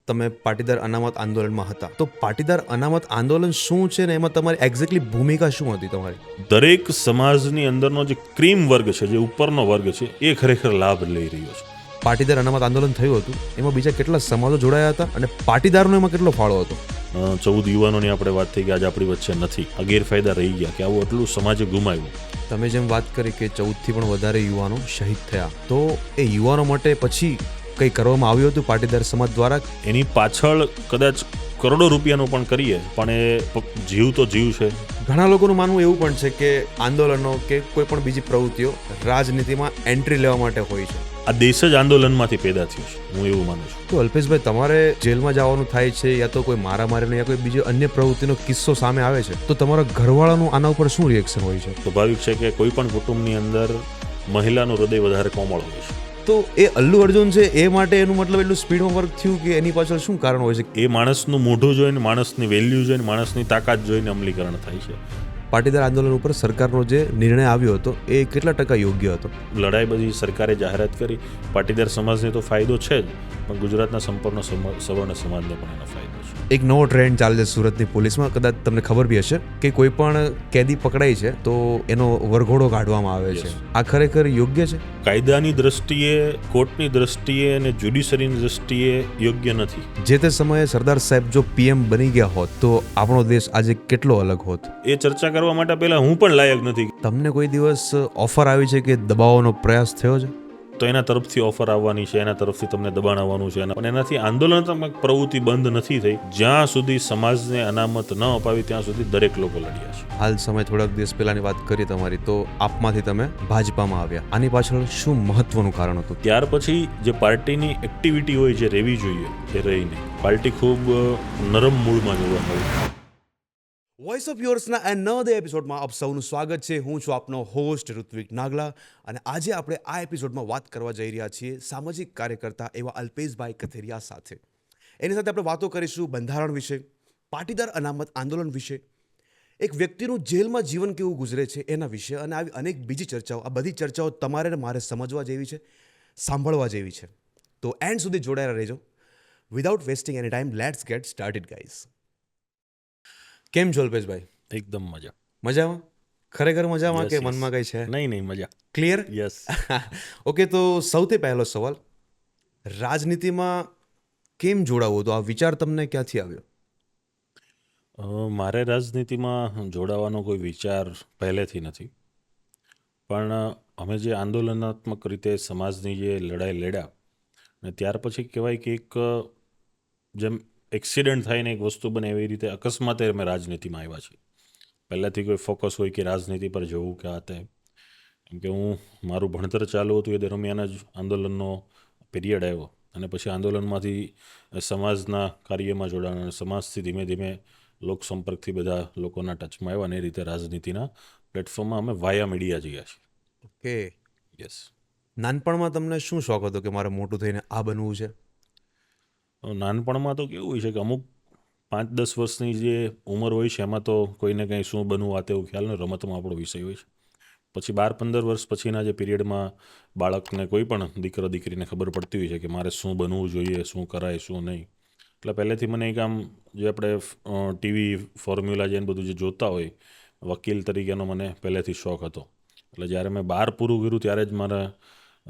તમે પાટીદાર અનામત આંદોલનમાં હતા, તો પાટીદાર અનામત આંદોલન શું છે ને એમાં તમારી એક્ઝેક્ટલી ભૂમિકા શું હતી તમારી? દરેક સમાજની અંદરનો જે ક્રીમ વર્ગ છે, જે ઉપરનો વર્ગ છે, એ ખરેખર લાભ લઈ રહ્યો છે. પાટીદાર અનામત આંદોલન થયું હતું, એમાં બીજા કેટલા સમાજો જોડાયા હતા અને પાટીદારનો એમાં કેટલો ફાળો હતો? 14 યુવાનોની આપણે વાત થઈ કે આજે આપણી વચ્ચે નથી. આ ગેરફાયદા રહી ગયા કે આવું એટલું સમાજે ગુમાવ્યું. તમે જેમ વાત કરી કે 14થી પણ વધારે યુવાનો શહીદ થયા, તો એ યુવાનો માટે પછી કંઈ કરવામાં આવ્યું હતું પાટીદાર સમાજ દ્વારા? એની પાછળ કદાચ કરોડો રૂપિયાનું પણ કરીએ, પણ એ જીવ તો જીવ છે. ઘણા લોકોનું માનવું એવું પણ છે કે આંદોલનો કે કોઈ પણ બીજી પ્રવૃત્તિઓ રાજનીતિમાં એન્ટ્રી લેવા માટે હોય છે. આ દેશ જ આંદોલનમાંથી પેદા થયું છે, હું એવું માનું છું. તો અલ્પેશભાઈ, તમારે જેલમાં જવાનું થાય છે યા તો કોઈ મારામારીનો યા કોઈ બીજો અન્ય પ્રવૃત્તિનો કિસ્સો સામે આવે છે, તો તમારા ઘરવાળાનું આના ઉપર શું રિએક્શન હોય છે? સ્વાભાવિક છે કે કોઈ પણ કુટુંબની અંદર મહિલાનું હૃદય વધારે કોમળ હોય છે. તો એ અલ્લુ અર્જુન છે એ માટે એનું મતલબ એટલું સ્પીડમાં વર્ક થયું કે એની પાછળ શું કારણ હોય છે? એ માણસનું મોઢું જોઈને, માણસની વેલ્યુ જોઈને, માણસની તાકાત જોઈને અમલીકરણ થાય છે. પાટીદાર આંદોલન ઉપર સરકારનો જે નિર્ણય આવ્યો હતો એ કેટલા ટકા યોગ્ય હતો? લડાઈ બધી સરકારે જાહેરાત કરી. પાટીદાર સમાજને તો ફાયદો છે જ, પણ ગુજરાતના સંપૂર્ણ સવર્ણ સમાજને પણ એનો ફાયદો છે. એક નવો ટ્રેન્ડ ચાલે છે સુરતની પોલીસમાં, કદાચ તમને ખબર બી હશે કે કોઈ પણ કેદી પકડાય છે તો એનો વરઘોડો કાઢવામાં આવે છે. આ ખરેખર યોગ્ય છે? કાયદાની દ્રષ્ટિએ, કોર્ટની દ્રષ્ટિએ અને જ્યુડિશરીની દ્રષ્ટિએ યોગ્ય નથી. જે તે સમયે સરદાર સાહેબ જો પીએમ બની ગયા હોત તો આપણો દેશ આજે કેટલો અલગ હોત? એ ચર્ચા કરવા માટે પહેલા હું પણ લાયક નથી. તમને કોઈ દિવસ ઓફર આવી છે કે દબાવવાનો પ્રયાસ થયો છે? તો એના તરફથી ઓફર આવવાની છે, એના તરફથી તમને દબાણ આવવાનું છે, પણ એનાથી આંદોલનાત્મક પ્રવૃત્તિ બંધ નથી થઈ. જ્યાં સુધી સમાજને અનામત ન અપાવી ત્યાં સુધી દરેક લોકો લડ્યા છે. હાલ સમય થોડાક દિવસ પહેલાની વાત કરી તમારી, તો આપમાંથી તમે ભાજપામાં આવ્યા. આની પાછળ શું મહત્વનું કારણ હતું? ત્યાર પછી જે પાર્ટીની એક્ટિવિટી હોય, જે રહેવી જોઈએ એ રહી નહીં. પાર્ટી ખૂબ નરમ મૂળમાં જોવા મળી. વોઇસ ઓફ યોર્સના આ નવા એપિસોડમાં આપ સૌનું સ્વાગત છે. હું છું આપનો હોસ્ટ ઋત્વિક નાગલા, અને આજે આપણે આ એપિસોડમાં વાત કરવા જઈ રહ્યા છીએ સામાજિક કાર્યકર્તા એવા અલ્પેશભાઈ કથિરિયા સાથે. એની સાથે આપણે વાતો કરીશું બંધારણ વિશે, પાટીદાર અનામત આંદોલન વિશે, એક વ્યક્તિનું જેલમાં જીવન કેવું ગુજરે છે એના વિશે, અને આવી અનેક બીજી ચર્ચાઓ. આ બધી ચર્ચાઓ તમારે ને મારે સમજવા જેવી છે, સાંભળવા જેવી છે. તો એન્ડ સુધી જોડાયેલા રહેજો. Without wasting any time, let's gate started guys. કેમ છો અલ્પેશભાઈ? એકદમ મજા. મજામાં? ખરેખર મજામાં કે મનમાં કંઈ છે? નહીં, મજા. ક્લિયર? યસ. ઓકે, તો સૌથી પહેલો સવાલ, રાજનીતિમાં કેમ જોડાવું હતું? આ વિચાર તમને ક્યાંથી આવ્યો? મારે રાજનીતિમાં જોડાવાનો કોઈ વિચાર પહેલેથી નથી, પણ અમે જે આંદોલનાત્મક રીતે સમાજની જે લડાઈ લડ્યા, અને ત્યાર પછી કહેવાય કે એક જેમ એક્સિડન્ટ થાય ને એક વસ્તુ બને, એવી રીતે અકસ્માતે અમે રાજનીતિમાં આવ્યા છીએ. પહેલાંથી કોઈ ફોકસ હોય કે રાજનીતિ પર જવું કે આ તે, કેમ કે હું મારું ભણતર ચાલુ હતું એ દરમિયાન જ આંદોલનનો પીરિયડ આવ્યો, અને પછી આંદોલનમાંથી સમાજના કાર્યમાં જોડાણ, અને સમાજથી ધીમે ધીમે લોકસંપર્કથી બધા લોકોના ટચમાં આવ્યા, અને એ રીતે રાજનીતિના પ્લેટફોર્મમાં અમે વાયા મીડિયા જઈએ છીએ. Okay, yes. નાનપણમાં તમને શું શોખ હતો કે મારે મોટું થઈને આ બનવું છે? નાનપણમાં તો કેવું હોય છે કે અમુક 5-10 વર્ષની જે ઉંમર હોય છે એમાં તો કોઈને કંઈ શું બનવું આ તેવું ખ્યાલ નહીં, રમતમાં આપણો વિષય હોય છે. પછી 12-15 વર્ષ પછીના જે પીરિયડમાં બાળકને કોઈ પણ દીકરો દીકરીને ખબર પડતી હોય છે કે મારે શું બનવું જોઈએ, શું કરાય, શું નહીં. એટલે પહેલેથી મને એક આમ જે આપણે ટીવી ફોર્મ્યુલા જેને બધું જે જોતા હોય, વકીલ તરીકેનો મને પહેલેથી શોખ હતો. એટલે જ્યારે મેં 12 પૂરું કર્યું ત્યારે જ મારે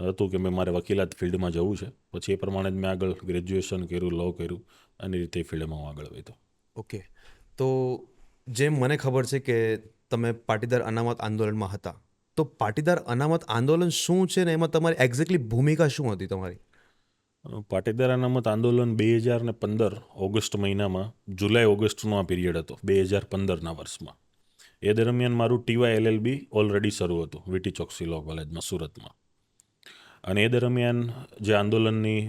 હતું કે મારે વકીલાત ફિલ્ડમાં જવું છે. પછી એ પ્રમાણે જ મેં આગળ ગ્રેજ્યુએશન કર્યું, લો કર્યું, અને રીતે ફિલ્ડમાં હું આગળ વધ્યો. ઓકે, તો જેમ મને ખબર છે કે તમે પાટીદાર અનામત આંદોલનમાં હતા, તો પાટીદાર અનામત આંદોલન શું છે ને એમાં તમારી એક્ઝેક્ટલી ભૂમિકા શું હતી તમારી? પાટીદાર અનામત આંદોલન 2015 ઓગસ્ટ મહિનામાં, જુલાઈ-ઓગસ્ટનો આ પીરિયડ હતો 2015ના વર્ષમાં. એ દરમિયાન મારું TY LLB ઓલરેડી શરૂ હતું વીટી ચોકસી લો કોલેજમાં સુરતમાં. અને એ દરમિયાન જે આંદોલનની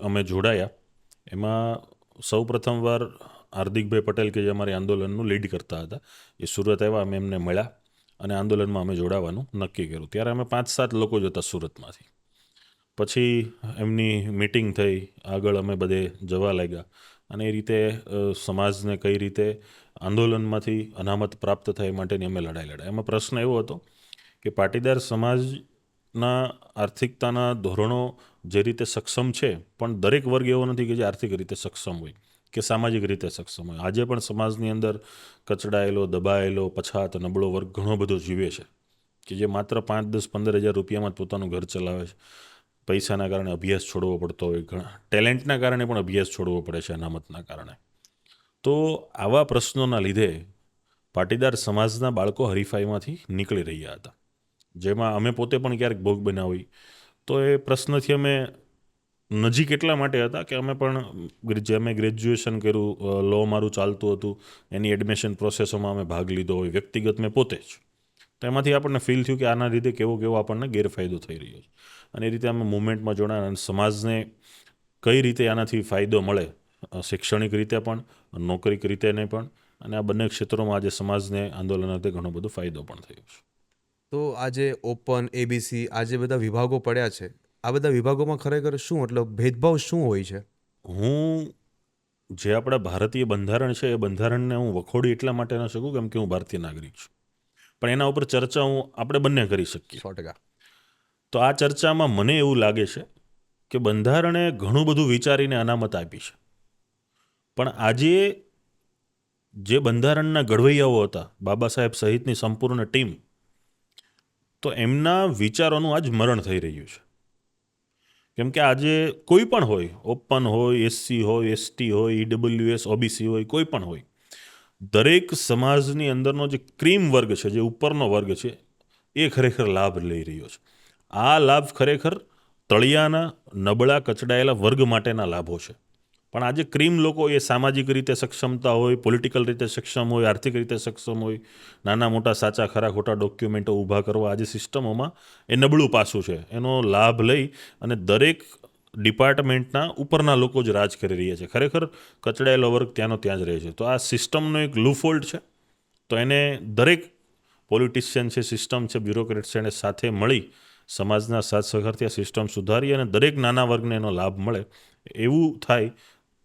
અમે જોડાયા, એમાં સૌ પ્રથમવાર હાર્દિકભાઈ પટેલ કે જે અમારી આંદોલનનું લીડ કરતા હતા, એ સુરત આવ્યા. અમે એમને મળ્યા અને આંદોલનમાં અમે જોડાવાનું નક્કી કર્યું. ત્યારે અમે 5-7 લોકો જ હતા સુરતમાંથી. પછી એમની મિટિંગ થઈ, આગળ અમે બધે જવા લાગ્યા, અને એ રીતે સમાજને કઈ રીતે આંદોલનમાંથી અનામત પ્રાપ્ત થાય માટેની અમે લડાઈ લડ્યા. એમાં પ્રશ્ન એવો હતો કે પાટીદાર સમાજ ના આર્થિકતાના ધોરણો જે રીતે સક્ષમ છે, પણ દરેક વર્ગ એવો નથી કે જે આર્થિક રીતે સક્ષમ હોય કે સામાજિક રીતે સક્ષમ હોય. આજે પણ સમાજની અંદર કચડાયેલો, દબાયેલો, પછાત, નબળો વર્ગ ઘણો બધો જીવે છે કે જે માત્ર 5, 10, 15 હજાર રૂપિયામાં જ પોતાનું ઘર ચલાવે છે. પૈસાના કારણે અભ્યાસ છોડવો પડતો હોય, ઘણા ટેલેન્ટના કારણે પણ અભ્યાસ છોડવો પડે છે, અનામતના કારણે. તો આવા પ્રશ્નોના લીધે પાટીદાર સમાજના બાળકો હરીફાઈમાંથી નીકળી રહ્યા હતા, જેમાં અમે પોતે પણ ક્યારેક ભોગ બન્યા હોય. તો એ પ્રશ્નથી અમે નજીક એટલા માટે હતા કે અમે પણ જે અમે ગ્રેજ્યુએશન કર્યું, લો મારું ચાલતું હતું, એની એડમિશન પ્રોસેસોમાં અમે ભાગ લીધો હોય, વ્યક્તિગત મેં પોતે જ. તો એમાંથી આપણને ફીલ થયું કે આના લીધે કેવો આપણને ગેરફાયદો થઈ રહ્યો છે. અને એ રીતે અમે મુવમેન્ટમાં જોડાયા અને સમાજને કઈ રીતે આનાથી ફાયદો મળે, શૈક્ષણિક રીતે પણ, નોકરીક રીતે ને પણ, અને આ બંને ક્ષેત્રોમાં આજે સમાજને આંદોલન સાથે ઘણો બધો ફાયદો પણ થયો છે. તો આજે ઓપન, એબીસી આ જે બધા વિભાગો પડ્યા છે, આ બધા વિભાગોમાં ખરેખર શું મતલબ ભેદભાવ શું હોય છે? હું જે આપણા ભારતીય બંધારણ છે એ બંધારણને હું વખોડી એટલા માટે ન શકું કેમ કે હું ભારતીય નાગરિક છું, પણ એના ઉપર ચર્ચા આપણે બંને કરી શકીએ. 100%. તો આ ચર્ચામાં મને એવું લાગે છે કે બંધારણે ઘણું બધું વિચારીને અનામત આપી છે, પણ આજે જે બંધારણના ઘડવૈયાઓ હતા, બાબા સાહેબ સહિતની સંપૂર્ણ ટીમ, તો એમના વિચારોનું આજ મરણ થઈ રહ્યું છે. કેમ કે આજે કોઈ પણ હોય, ઓપન હોય, એસસી હોય, એસટી હોય, ઈડબ્લ્યુએસ, ઓબીસી હોય, કોઈ પણ હોય, દરેક સમાજની અંદરનો જે ક્રીમ વર્ગ છે, જે ઉપરનો વર્ગ છે, એ ખરેખર લાભ લઈ રહ્યો છે. આ લાભ ખરેખર તળિયાના, નબળા, કચડાયેલા વર્ગ માટેના લાભો છે. પણ આજે ક્રીમ લોકો, એ સામાજિક રીતે સક્ષમતા હોય, પોલિટિકલ રીતે સક્ષમ હોય, આર્થિક રીતે સક્ષમ હોય, નાના મોટા સાચા ખરા ખોટા ડોક્યુમેન્ટો ઊભા કરવા આજે સિસ્ટમોમાં એ નબળું પાસું છે, એનો લાભ લઈ અને દરેક ડિપાર્ટમેન્ટના ઉપરના લોકો જ રાજ કરી રહ્યા છે. ખરેખર કચડાયેલો વર્ગ ત્યાંનો ત્યાં જ રહે છે. તો આ સિસ્ટમનો એક લૂફોલ્ટ છે. તો એને દરેક પોલિટિશિયન છે, સિસ્ટમ છે, બ્યુરોક્રેટ્સ છે, એને સાથે મળી સમાજના સાથ સહકારથી આ સિસ્ટમ સુધારી અને દરેક નાના વર્ગને એનો લાભ મળે, એવું થાય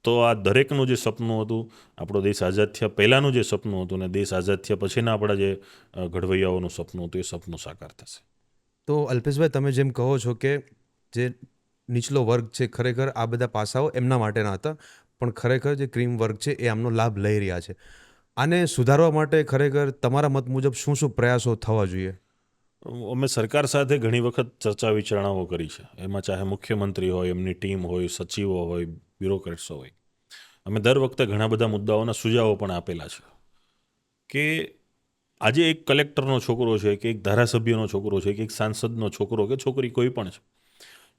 તો આ દરેકનું જે સપનું હતું, આપણો દેશ આઝાદ થયા પહેલાંનું જે સપનું હતું ને દેશ આઝાદ થયા પછીના આપણા જે ઘડવૈયાઓનું સપનું હતું, એ સપનું સાકાર થશે. તો અલ્પેશભાઈ, તમે જેમ કહો છો કે જે નીચલો વર્ગ છે ખરેખર આ બધા પાસાઓ એમના માટેના હતા, પણ ખરેખર જે ક્રીમ વર્ગ છે એ આમનો લાભ લઈ રહ્યા છે. આને સુધારવા માટે ખરેખર તમારા મત મુજબ શું શું પ્રયાસો થવા જોઈએ? અમે સરકાર સાથે ઘણી વખત ચર્ચા વિચારણાઓ કરી છે. એમાં ચાહે મુખ્યમંત્રી હોય, એમની ટીમ હોય, સચિવો હોય, બ્યુરોક્રેટ્સો હોય, અમે દર વખતે ઘણા બધા મુદ્દાઓના સુઝાવો પણ આપેલા છે કે આજે એક કલેક્ટરનો છોકરો છે કે એક ધારાસભ્યનો છોકરો છે કે એક સાંસદનો છોકરો કે છોકરી કોઈ પણ છે,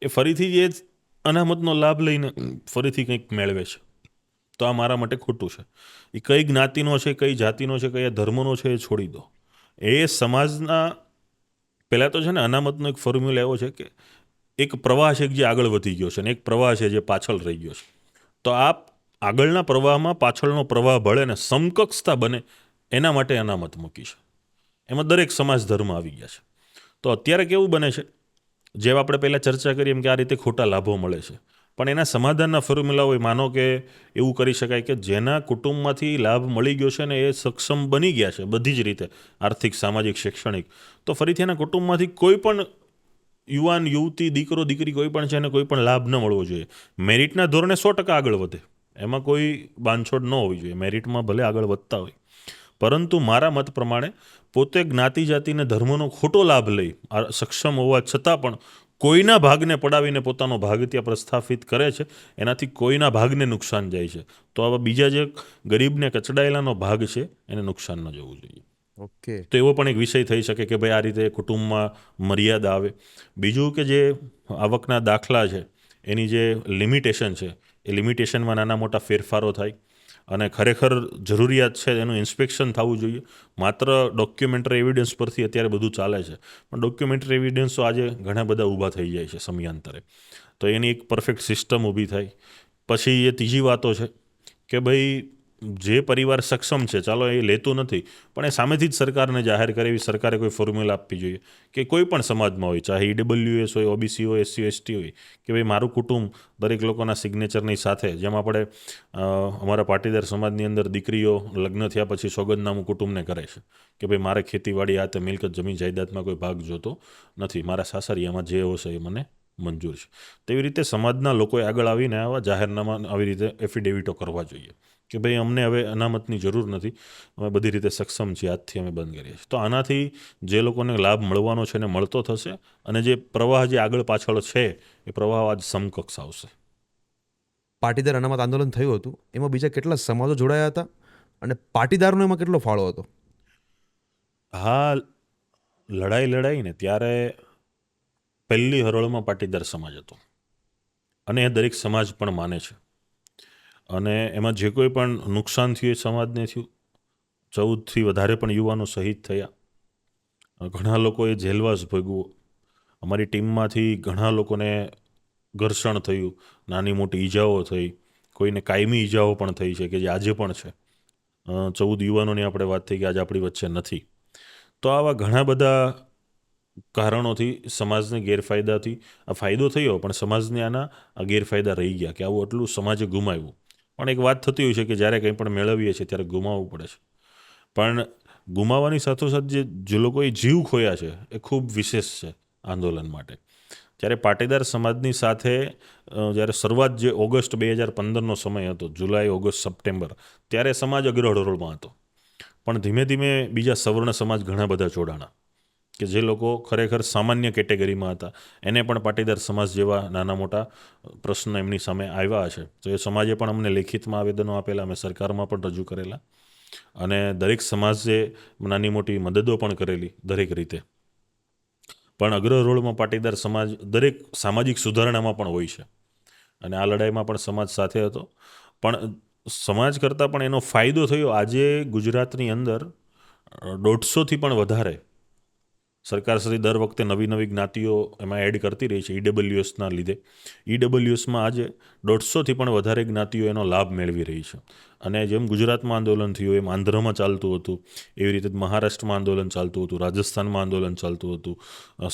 એ ફરીથી એ અનામતનો લાભ લઈને ફરીથી કંઈક મેળવે છે. તો આ મારા માટે ખોટું છે. એ કઈ જ્ઞાતિનો છે, કઈ જાતિનો છે, કયા ધર્મનો છે, એ છોડી દો. એ સમાજના, પહેલાં તો છે ને અનામતનો એક ફોર્મ્યુલા એવો છે કે એક પ્રવાહ છે જે આગળ વધી ગયો છે અને એક પ્રવાહ છે જે પાછળ રહી ગયો છે. તો આ આગળના પ્રવાહમાં પાછળનો પ્રવાહ ભળે ને સમકક્ષતા બને, એના માટે અનામત મૂકી છે. એમાં દરેક સમાજ ધર્મ આવી ગયા છે. તો અત્યારે કેવું બને છે, જેમ આપણે પહેલાં ચર્ચા કરી એમ કે આ રીતે ખોટા લાભો મળે છે, પણ એના સમાધાનના ફોર્મ્યુલા હોય. માનો કે એવું કરી શકાય કે જેના કુટુંબમાંથી લાભ મળી ગયો છે ને એ સક્ષમ બની ગયા છે બધી જ રીતે, આર્થિક, સામાજિક, શૈક્ષણિક, તો ફરીથી એના કુટુંબમાંથી કોઈ પણ યુવાન, યુવતી, દીકરો, દીકરી કોઈ પણ છે એને કોઈ પણ લાભ ન મળવો જોઈએ. મેરિટના ધોરણે 100% આગળ વધે, એમાં કોઈ બાંધછોડ ન હોવી જોઈએ. મેરિટમાં ભલે આગળ વધતા હોય, પરંતુ મારા મત પ્રમાણે પોતે જ્ઞાતિ, જાતિને, ધર્મનો ખોટો લાભ લઈ સક્ષમ હોવા છતાં પણ કોઈના ભાગને પડાવીને પોતાનો ભાગ ત્યાં પ્રસ્થાપિત કરે છે, એનાથી કોઈના ભાગને નુકસાન જાય છે. તો આવા બીજા જે ગરીબને, કચડાયેલાનો ભાગ છે એને નુકસાન ન જવું જોઈએ. ઓકે. તો એવો પણ એક વિષય થઈ શકે કે ભાઈ આ રીતે કુટુંબમાં મર્યાદા આવે. બીજું કે જે આવકના દાખલા છે એની જે લિમિટેશન છે, એ લિમિટેશનમાં નાના મોટા ફેરફારો થાય અને ખરેખર જરૂરિયાત છે એનું ઇન્સ્પેક્શન થવું જોઈએ. માત્ર ડોક્યુમેન્ટરી એવિડન્સ પરથી અત્યારે બધું ચાલે છે, પણ ડોક્યુમેન્ટરી એવિડન્સો આજે ઘણા બધા ઊભા થઈ જાય છે સમયાંતરે. તો એની એક પરફેક્ટ સિસ્ટમ ઊભી થાય. પછી એ ત્રીજી વાતો છે કે ભાઈ જે પરિવાર સક્ષમ છે, ચાલો એ લેતું નથી, પણ એ સામેથી જ સરકારને જાહેર કરે એવી સરકારે કોઈ ફોર્મ્યુલા આપવી જોઈએ કે કોઈ પણ સમાજમાં હોય, ચાહે ઈડબ્લ્યુએસ હોય, ઓબીસી હોય, એસસી એસટી હોય, કે ભાઈ મારું કુટુંબ દરેક લોકોના સિગ્નેચરની સાથે, જેમ આપણે અમારા પાટીદાર સમાજની અંદર દીકરીઓ લગ્ન થયા પછી સોગંદનામું કુટુંબને કરે છે કે ભાઈ મારે ખેતીવાડી આ તે મિલકત જમીન જાયદાદમાં કોઈ ભાગ જોતો નથી, મારા સાસરિયામાં જે હશે એ મને મંજૂર છે. તેવી રીતે સમાજના લોકોએ આગળ આવીને આવા જાહેરનામા આવી રીતે એફિડેવિટો કરવા જોઈએ કે ભાઈ અમને હવે અનામતની જરૂર નથી, અમે બધી રીતે સક્ષમ છીએ, આજથી અમે બંધ કરીએ છીએ. તો આનાથી જે લોકોને લાભ મળવાનો છે એને મળતો થશે, અને જે પ્રવાહ જે આગળ પાછળ છે એ પ્રવાહ આજ સમકક્ષ આવશે. પાટીદાર અનામત આંદોલન થયું હતું, એમાં બીજા કેટલા સમાજો જોડાયા હતા અને પાટીદારનો એમાં કેટલો ફાળો હતો? હા, લડાઈ ને ત્યારે પહેલી હરોળમાં પાટીદાર સમાજ હતો, અને એ દરેક સમાજ પણ માને છે, અને એમાં જે કોઈ પણ નુકસાન થયું એ સમાજને થયું. 14થી વધારે પણ યુવાનો શહીદ થયા, ઘણા લોકોએ જેલવાસ ભોગવ્યો, અમારી ટીમમાંથી ઘણા લોકોને ઘર્ષણ થયું, નાની મોટી ઈજાઓ થઈ, કોઈને કાયમી ઈજાઓ પણ થઈ છે કે જે આજે પણ છે. 14 યુવાનોની આપણે વાત થઈ કે આજે આપણી વચ્ચે નથી. તો આવા ઘણા બધા કારણોથી સમાજને ગેરફાયદાથી આ ફાયદો થયો, પણ સમાજને આના ગેરફાયદા રહી ગયા કે આવું એટલું સમાજે ગુમાવ્યું. પણ એક વાત થતી હોય છે કે જ્યારે કંઈ પણ મેળવીએ છીએ ત્યારે ગુમાવવું પડે છે, પણ ગુમાવવાની સાથોસાથ જે લોકોએ જીવ ખોયા છે એ ખૂબ વિશેષ છે આંદોલન માટે. જ્યારે પાટીદાર સમાજની સાથે જ્યારે શરૂઆત જે ઓગસ્ટ 2015નો સમય હતો, જુલાઈ, ઓગસ્ટ, સપ્ટેમ્બર, ત્યારે સમાજ અગ્રહરોળમાં હતો, પણ ધીમે ધીમે બીજા સવર્ણ સમાજ ઘણા બધા જોડાણા કે જે લોકો ખરેખર સામાન્ય કેટેગરીમાં હતા, એને પણ પાટીદાર સમાજ જેવા નાના મોટા પ્રશ્ન એમની સામે આવ્યા છે. તો એ સમાજે પણ અમને લેખિતમાં આવેદનો આપેલા, અમે સરકારમાં પણ રજૂ કરેલા, અને દરેક સમાજે નાની મોટી મદદો પણ કરેલી દરેક રીતે. પણ અગ્રહરોળમાં પાટીદાર સમાજ દરેક સામાજિક સુધારણામાં પણ હોય છે, અને આ લડાઈમાં પણ સમાજ સાથે હતો. પણ સમાજ કરતાં પણ એનો ફાયદો થયો. આજે ગુજરાતની અંદર 150થી પણ વધારે સરકારશ્રી દર વખતે નવી નવી જ્ઞાતિઓ એમાં એડ કરતી રહી છે ઈડબ્લ્યુએસના લીધે. ઈડબ્લ્યુએસમાં આજે 150થી પણ વધારે જ્ઞાતિઓ એનો લાભ મેળવી રહી છે. અને જેમ ગુજરાતમાં આંદોલન થયું, એમ આંધ્રમાં ચાલતું હતું, એવી રીતે મહારાષ્ટ્રમાં આંદોલન ચાલતું હતું, રાજસ્થાનમાં આંદોલન ચાલતું હતું,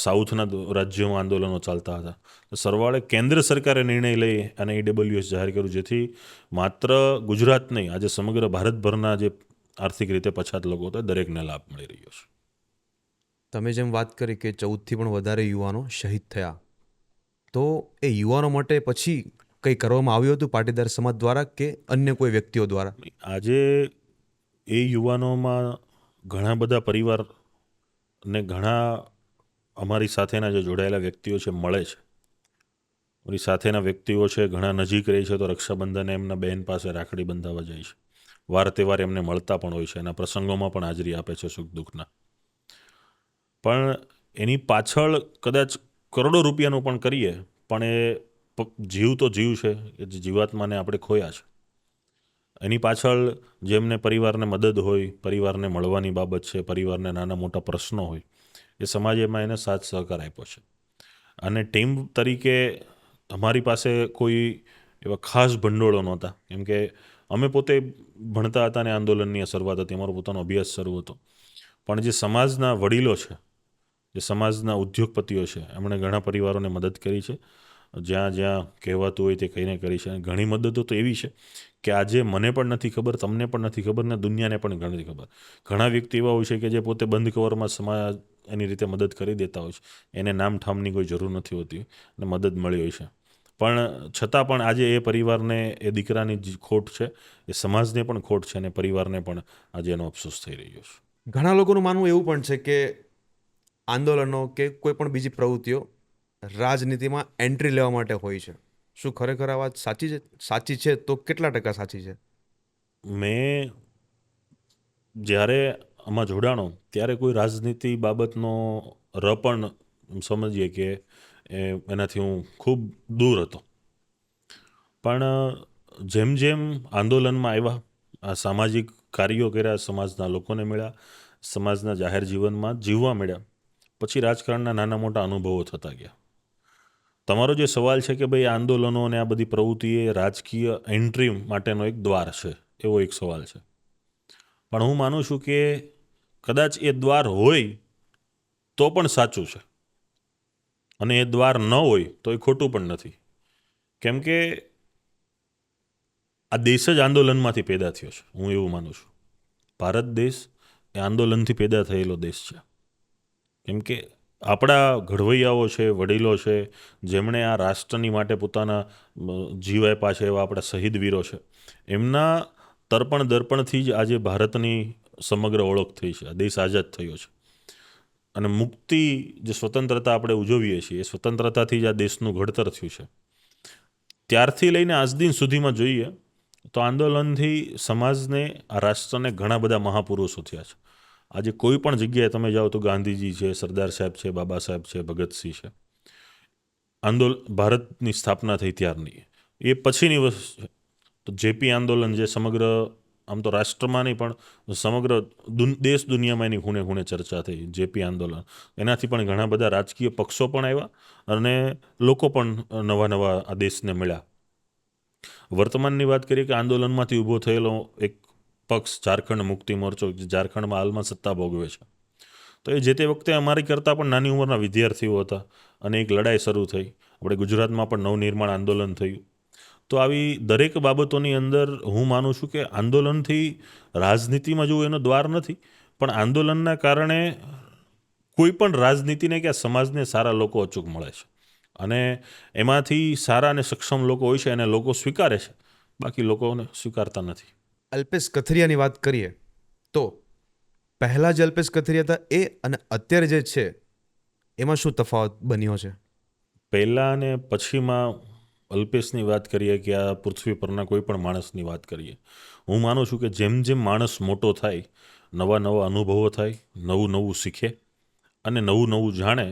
સાઉથના રાજ્યોમાં આંદોલનો ચાલતા હતા. સરવાળે કેન્દ્ર સરકારે નિર્ણય લઈ અને ઈડબ્લ્યુએસ જાહેર કર્યું, જેથી માત્ર ગુજરાત નહીં, આજે સમગ્ર ભારતભરના જે આર્થિક રીતે પછાત લોકો હતા દરેકને લાભ મળી રહ્યો છે. તમે જેમ વાત કરી કે 14થી પણ વધારે યુવાનો શહીદ થયા, તો એ યુવાનો માટે પછી કંઈ કરવામાં આવ્યું હતું પાટીદાર સમાજ દ્વારા કે અન્ય કોઈ વ્યક્તિઓ દ્વારા? આજે એ યુવાનોમાં ઘણા બધા પરિવાર ને ઘણા અમારી સાથેના જે જોડાયેલા વ્યક્તિઓ છે મળે છે. અમારી સાથેના વ્યક્તિઓ છે, ઘણા નજીક રહે છે, તો રક્ષાબંધને એમના બહેન પાસે રાખડી બંધાવવા જાય છે, વાર તહેવાર એમને મળતા પણ હોય છે, એના પ્રસંગોમાં પણ હાજરી આપે છે સુખ દુઃખના. પણ એની પાછળ કદાચ કરોડો રૂપિયાનું પણ કરીએ, પણ એ જીવ તો જીવ છે, એ જીવાત્માને આપણે ખોયા છે. એની પાછળ જેમને પરિવારને મદદ હોય, પરિવારને મળવાની બાબત છે, પરિવારને નાના મોટા પ્રશ્નો હોય, એ સમાજે એમાં એને સાથ સહકાર આપ્યો છે. અને ટીમ તરીકે અમારી પાસે કોઈ એવા ખાસ ભંડોળો નહોતા, કેમ કે અમે પોતે ભણતા હતા અને આંદોલનની શરૂઆત હતી, અમારો પોતાનો અભ્યાસ શરૂ હતો. પણ જે સમાજના વડીલો છે, જે સમાજના ઉદ્યોગપતિઓ છે, એમણે ઘણા પરિવારોને મદદ કરી છે, જ્યાં જ્યાં કહેવાતું હોય તે કહીને કરી છે. ઘણી મદદો તો એવી છે કે આજે મને પણ નથી ખબર, તમને પણ નથી ખબર, ને દુનિયાને પણ નથી ખબર. ઘણા વ્યક્તિ એવા હોય છે કે જે પોતે બંધ કવરમાં સમાજ એની રીતે મદદ કરી દેતા હોય છે, એને નામ ઠામની કોઈ જરૂર નથી હોતી અને મદદ મળી હોય છે. પણ છતાં પણ આજે એ પરિવારને એ દીકરાની જ ખોટ છે, એ સમાજને પણ ખોટ છે, અને પરિવારને પણ આજે એનો અફસોસ થઈ રહ્યો છે. ઘણા લોકોનું માનવું એવું પણ છે કે આંદોલનો કે કોઈ પણ બીજી પ્રવૃત્તિઓ રાજનીતિમાં એન્ટ્રી લેવા માટે હોય છે. શું ખરેખર આ વાત સાચી છે? સાચી છે તો કેટલા ટકા સાચી છે? મેં જ્યારે આમાં જોડાણો ત્યારે કોઈ રાજનીતિ બાબતનો પણ સમજીએ કે એનાથી હું ખૂબ દૂર હતો. પણ જેમ જેમ આંદોલનમાં આવ્યા, આ સામાજિક કાર્યો કર્યા, સમાજના લોકોને મળ્યા, સમાજના જાહેર જીવનમાં જીવવા મળ્યા, પછી રાજકારણના નાના મોટા અનુભવો થતા ગયા. તમારો જે સવાલ છે કે ભાઈ આંદોલનો અને આ બધી પ્રવૃત્તિ એ રાજકીય એન્ટ્રી માટેનો એક દ્વાર છે, એવો એક સવાલ છે. પણ હું માનું છું કે કદાચ એ દ્વાર હોય તો પણ સાચું છે, અને એ દ્વાર ન હોય તો એ ખોટું પણ નથી. કેમ કે આ દેશ જ આંદોલનમાંથી પેદા થયો છે, હું એવું માનું છું. ભારત દેશ એ આંદોલનથી પેદા થયેલો દેશ છે. કેમ કે આપણા ઘડવૈયાઓ છે, વડીલો છે, જેમણે આ રાષ્ટ્રની માટે પોતાના જીવ આપ્યા છે, એવા આપણા શહીદ વીરો છે, એમના તર્પણ દર્પણથી જ આજે ભારતની સમગ્ર ઓળખ થઈ છે, આ દેશ આઝાદ થયો છે. અને મુક્તિ, જે સ્વતંત્રતા આપણે ઉજવીએ છીએ, એ સ્વતંત્રતાથી જ આ દેશનું ઘડતર થયું છે. ત્યારથી લઈને આજ દિન સુધીમાં જોઈએ તો આંદોલનથી સમાજને, આ રાષ્ટ્રને ઘણા બધા મહાપુરુષો થયા છે. આજે કોઈ પણ જગ્યાએ તમે જાઓ તો ગાંધીજી છે, સરદાર સાહેબ છે, બાબા સાહેબ છે, ભગતસિંહ છે. ભારતની સ્થાપના થઈ ત્યારની, એ પછીની વસ્તુ છે. તો જેપી આંદોલન, જે સમગ્ર, આમ તો રાષ્ટ્રમાં નહીં પણ સમગ્ર દેશ દુનિયામાં એની ખૂણે ખૂણે ચર્ચા થઈ, જેપી આંદોલન. એનાથી પણ ઘણા બધા રાજકીય પક્ષો પણ આવ્યા અને લોકો પણ નવા નવા આ દેશને મળ્યા. વર્તમાનની વાત કરીએ કે આંદોલનમાંથી ઊભો થયેલો એક પક્ષ ઝારખંડ મુક્તિ મોરચો, જે ઝારખંડમાં હાલમાં સત્તા ભોગવે છે. તો એ જે તે વખતે અમારી કરતાં પણ નાની ઉંમરના વિદ્યાર્થીઓ હતા અને એક લડાઈ શરૂ થઈ. આપણે ગુજરાતમાં પણ નવનિર્માણ આંદોલન થયું. તો આવી દરેક બાબતોની અંદર હું માનું છું કે આંદોલનથી રાજનીતિમાં જો એનો દ્વાર નથી, પણ આંદોલનના કારણે કોઈ પણ રાજનીતિને કે સમાજને સારા લોકો અચૂક મળે છે, અને એમાંથી સારા અને સક્ષમ લોકો હોય છે, એને લોકો સ્વીકારે છે, બાકી લોકોને સ્વીકારતા નથી. અલ્પેશ કથિરિયાની વાત કરીએ તો પહેલા જે અલ્પેશ કથિરિયા હતા એ અને અત્યારે જે છે એમાં શું તફાવત બન્યો છે? પહેલાં અને પછીમાં અલ્પેશની વાત કરીએ કે આ પૃથ્વી પરના કોઈ પણ માણસની વાત કરીએ, હું માનું છું કે જેમ જેમ માણસ મોટો થાય, નવા નવા અનુભવો થાય, નવું નવું શીખે અને નવું નવું જાણે,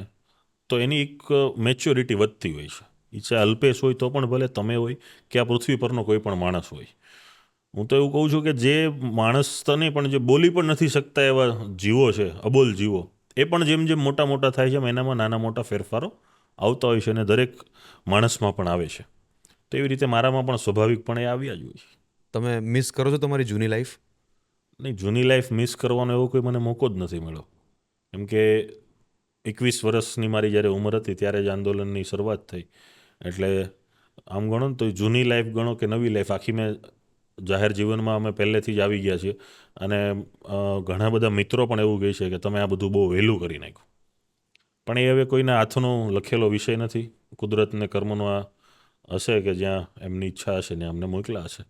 તો એની એક મેચ્યોરિટી વધતી હોય છે. એ ચાહે અલ્પેશ હોય તો પણ ભલે, તમે હોય કે આ પૃથ્વી પરનો કોઈ પણ માણસ હોય. હું તો એવું કહું છું કે જે માણસ તો નહીં, પણ જે બોલી પણ નથી શકતા એવા જીવો છે, અબોલ જીવો, એ પણ જેમ જેમ મોટા મોટા થાય છે, એનામાં નાના મોટા ફેરફારો આવતા હોય છે, અને દરેક માણસમાં પણ આવે છે. તો એવી રીતે મારામાં પણ સ્વાભાવિકપણે આવ્યા જ હોય છે. તમે મિસ કરો છો તમારી જૂની લાઈફ? નહીં, જૂની લાઈફ મિસ કરવાનો એવો કોઈ મને મોકો જ નથી મળ્યો. કેમ કે 21 વર્ષની મારી જ્યારે ઉંમર હતી ત્યારે જ આંદોલનની શરૂઆત થઈ. એટલે આમ ગણો ને તો જૂની લાઈફ ગણો કે નવી લાઈફ, આખી મેં જાહેર જીવનમાં અમે પહેલેથી જ આવી ગયા છીએ. અને ઘણા બધા મિત્રો પણ એવું કહે છે કે તમે આ બધું બહુ વહેલું કરી નાખ્યું. પણ એ હવે કોઈના હાથનો લખેલો વિષય નથી. કુદરતને કર્મનો આ હશે કે જ્યાં એમની ઈચ્છા હશે ને અમને મોકલા હશે.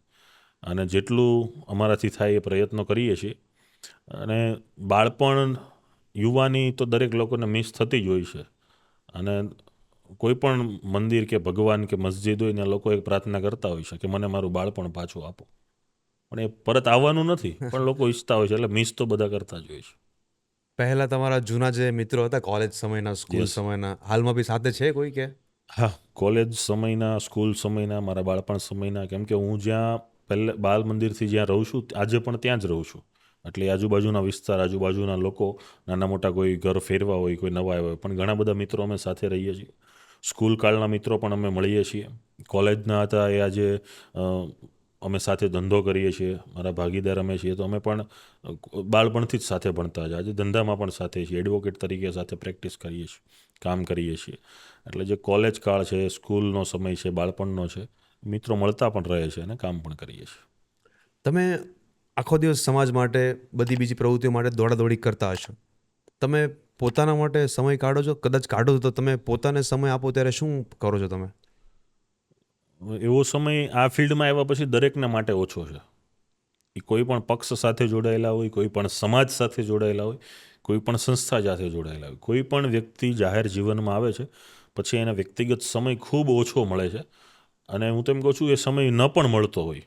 અને જેટલું અમારાથી થાય એ પ્રયત્નો કરીએ છીએ. અને બાળપણ, યુવાની તો દરેક લોકોને મિસ થતી જ હોય છે. અને કોઈ પણ મંદિર કે ભગવાન કે મસ્જિદ હોય ને લોકો એક પ્રાર્થના કરતા હોય છે કે મને મારું બાળપણ પાછું આપો. પણ એ પરત આવવાનું નથી, પણ લોકો ઈચ્છતા હોય છે, એટલે મિસ તો બધા કરતા જ હોય છે. પહેલા તમારા જૂના જે મિત્રો હતા કોલેજ સમયના, સ્કૂલ Yes. સમયના, હાલમાં બી સાથે છે કોઈ કે? હા, કોલેજ સમયના, સ્કૂલ સમયના, મારા બાળપણ સમયના. કેમ કે હું જ્યાં પહેલે બાલ મંદિરથી જ્યાં રહું છું, આજે પણ ત્યાં જ રહું છું. એટલે આજુબાજુના વિસ્તાર, આજુબાજુના લોકો, નાના મોટા કોઈ ઘર ફેરવા હોય, કોઈ નવા આવ્યા હોય, પણ ઘણા બધા મિત્રો અમે સાથે રહીએ છીએ. સ્કૂલ કાળના મિત્રો પણ અમે મળીએ છીએ. કોલેજના હતા એ આજે અમે સાથે ધંધો કરીએ છીએ, મારા ભાગીદાર અમે છીએ. તો અમે પણ બાળપણથી જ સાથે ભણતા છે, આજે ધંધામાં પણ સાથે છીએ, એડવોકેટ તરીકે સાથે પ્રેક્ટિસ કરીએ છીએ, કામ કરીએ છીએ. એટલે જે કોલેજ કાળ છે, સ્કૂલનો સમય છે, બાળપણનો છે, મિત્રો મળતા પણ રહે છે અને કામ પણ કરીએ છીએ. તમે આખો દિવસ સમાજ માટે, બધી બીજી પ્રવૃત્તિઓ માટે દોડાદોડી કરતા હશો. તમે પોતાના માટે સમય કાઢો છો? કદાચ કાઢો તો તમે પોતાને સમય આપો ત્યારે શું કરો છો તમે? એવો સમય આ ફિલ્ડમાં આવ્યા પછી દરેકના માટે ઓછો છે. એ કોઈ પણ પક્ષ સાથે જોડાયેલા હોય, કોઈ પણ સમાજ સાથે જોડાયેલા હોય, કોઈ પણ સંસ્થા સાથે જોડાયેલા હોય, કોઈ પણ વ્યક્તિ જાહેર જીવનમાં આવે છે પછી એને વ્યક્તિગત સમય ખૂબ ઓછો મળે છે. અને હું તો એમ કહું છું એ સમય ન પણ મળતો હોય.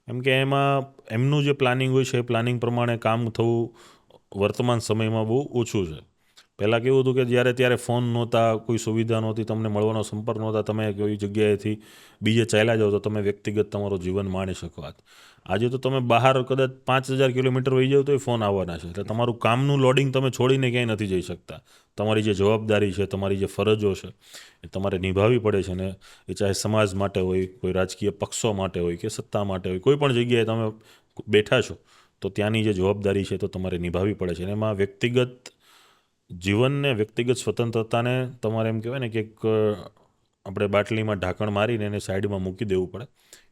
કેમ કે એમાં એમનું જે પ્લાનિંગ હોય છે એ પ્લાનિંગ પ્રમાણે કામ થવું વર્તમાન સમયમાં બહુ ઓછું છે. પહેલાં કેવું હતું કે જ્યારે ત્યારે ફોન નહોતા, કોઈ સુવિધા નહોતી, તમને મળવાનો સંપર્ક નહોતા, તમે કોઈ જગ્યાએથી બીજે ચાલ્યા જાઓ તો તમે વ્યક્તિગત તમારું જીવન માણી શકો. આજે તો તમે બહાર કદાચ 5,000 કિલોમીટર વહી જાઓ તો એ ફોન આવવાના છે. એટલે તમારું કામનું લોડિંગ તમે છોડીને ક્યાંય નથી જઈ શકતા. તમારી જે જવાબદારી છે, તમારી જે ફરજો છે એ તમારે નિભાવવી પડે છે. ને એ ચાહે સમાજ માટે હોય, કોઈ રાજકીય પક્ષો માટે હોય કે સત્તા માટે હોય, કોઈ પણ જગ્યાએ તમે બેઠા છો તો ત્યાંની જે જવાબદારી છે તો તમારે નિભાવવી પડે છે. અને એમાં વ્યક્તિગત જીવનને, વ્યક્તિગત સ્વતંત્રતાને તમારે એમ કહેવાય ને કે એક આપણે બાટલીમાં ઢાંકણ મારીને એને સાઈડમાં મૂકી દેવું પડે,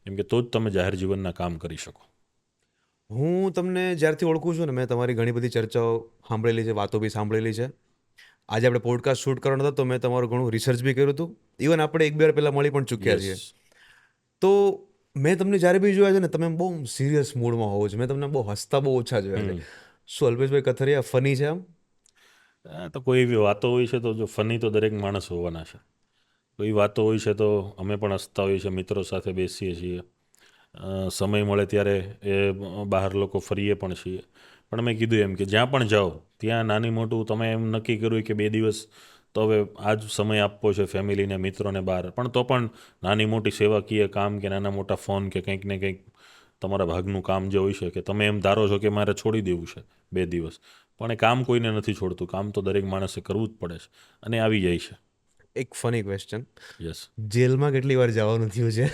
કેમ કે તો જ તમે જાહેર જીવનના કામ કરી શકો. હું તમને જ્યારથી ઓળખું છું ને, મેં તમારી ઘણી બધી ચર્ચાઓ સાંભળેલી છે, વાતો બી સાંભળેલી છે. આજે આપણે પોડકાસ્ટ શૂટ કરવાનો હતો તો મેં તમારું ઘણું રિસર્ચ બી કર્યું હતું. ઇવન આપણે એક બે વાર પહેલાં મળી પણ ચૂક્યા છીએ. તો મેં તમને જ્યારે બી જોયા છે ને, તમે બહુ સિરિયસ મૂડમાં હોવો છો. મેં તમને બહુ હસતા બહુ ઓછા જોયા છે. શું અલ્પેશભાઈ કથિરિયા ફની છે આમ? તો કોઈ એવી વાતો હોય છે તો જો ફની તો દરેક માણસ હોવાના છે. કોઈ વાતો હોય છે તો અમે પણ હસતા હોઈએ છીએ, મિત્રો સાથે બેસીએ છીએ, સમય મળે ત્યારે એ બહાર લોકો ફરીએ પણ છીએ. પણ મેં કીધું એમ કે જ્યાં પણ જાઓ ત્યાં નાની મોટું તમે એમ નક્કી કર્યું કે 2 દિવસ તો હવે આ જ સમય આપવો છે ફેમિલીને, મિત્રોને બહાર, પણ તો પણ નાની મોટી સેવાકીય કામ કે નાના મોટા ફોન કે કંઈક ને કંઈક તમારા ભાગનું કામ જે હોય છે કે તમે એમ ધારો છો કે મારે છોડી દેવું છે 2 દિવસ, પણ એ કામ કોઈને નથી છોડતું. કામ તો દરેક માણસે કરવું જ પડે છે અને આવી જાય છે. એક ફની ક્વેશ્ચન, યસ. જેલમાં કેટલી વાર જવાનું થયું છે?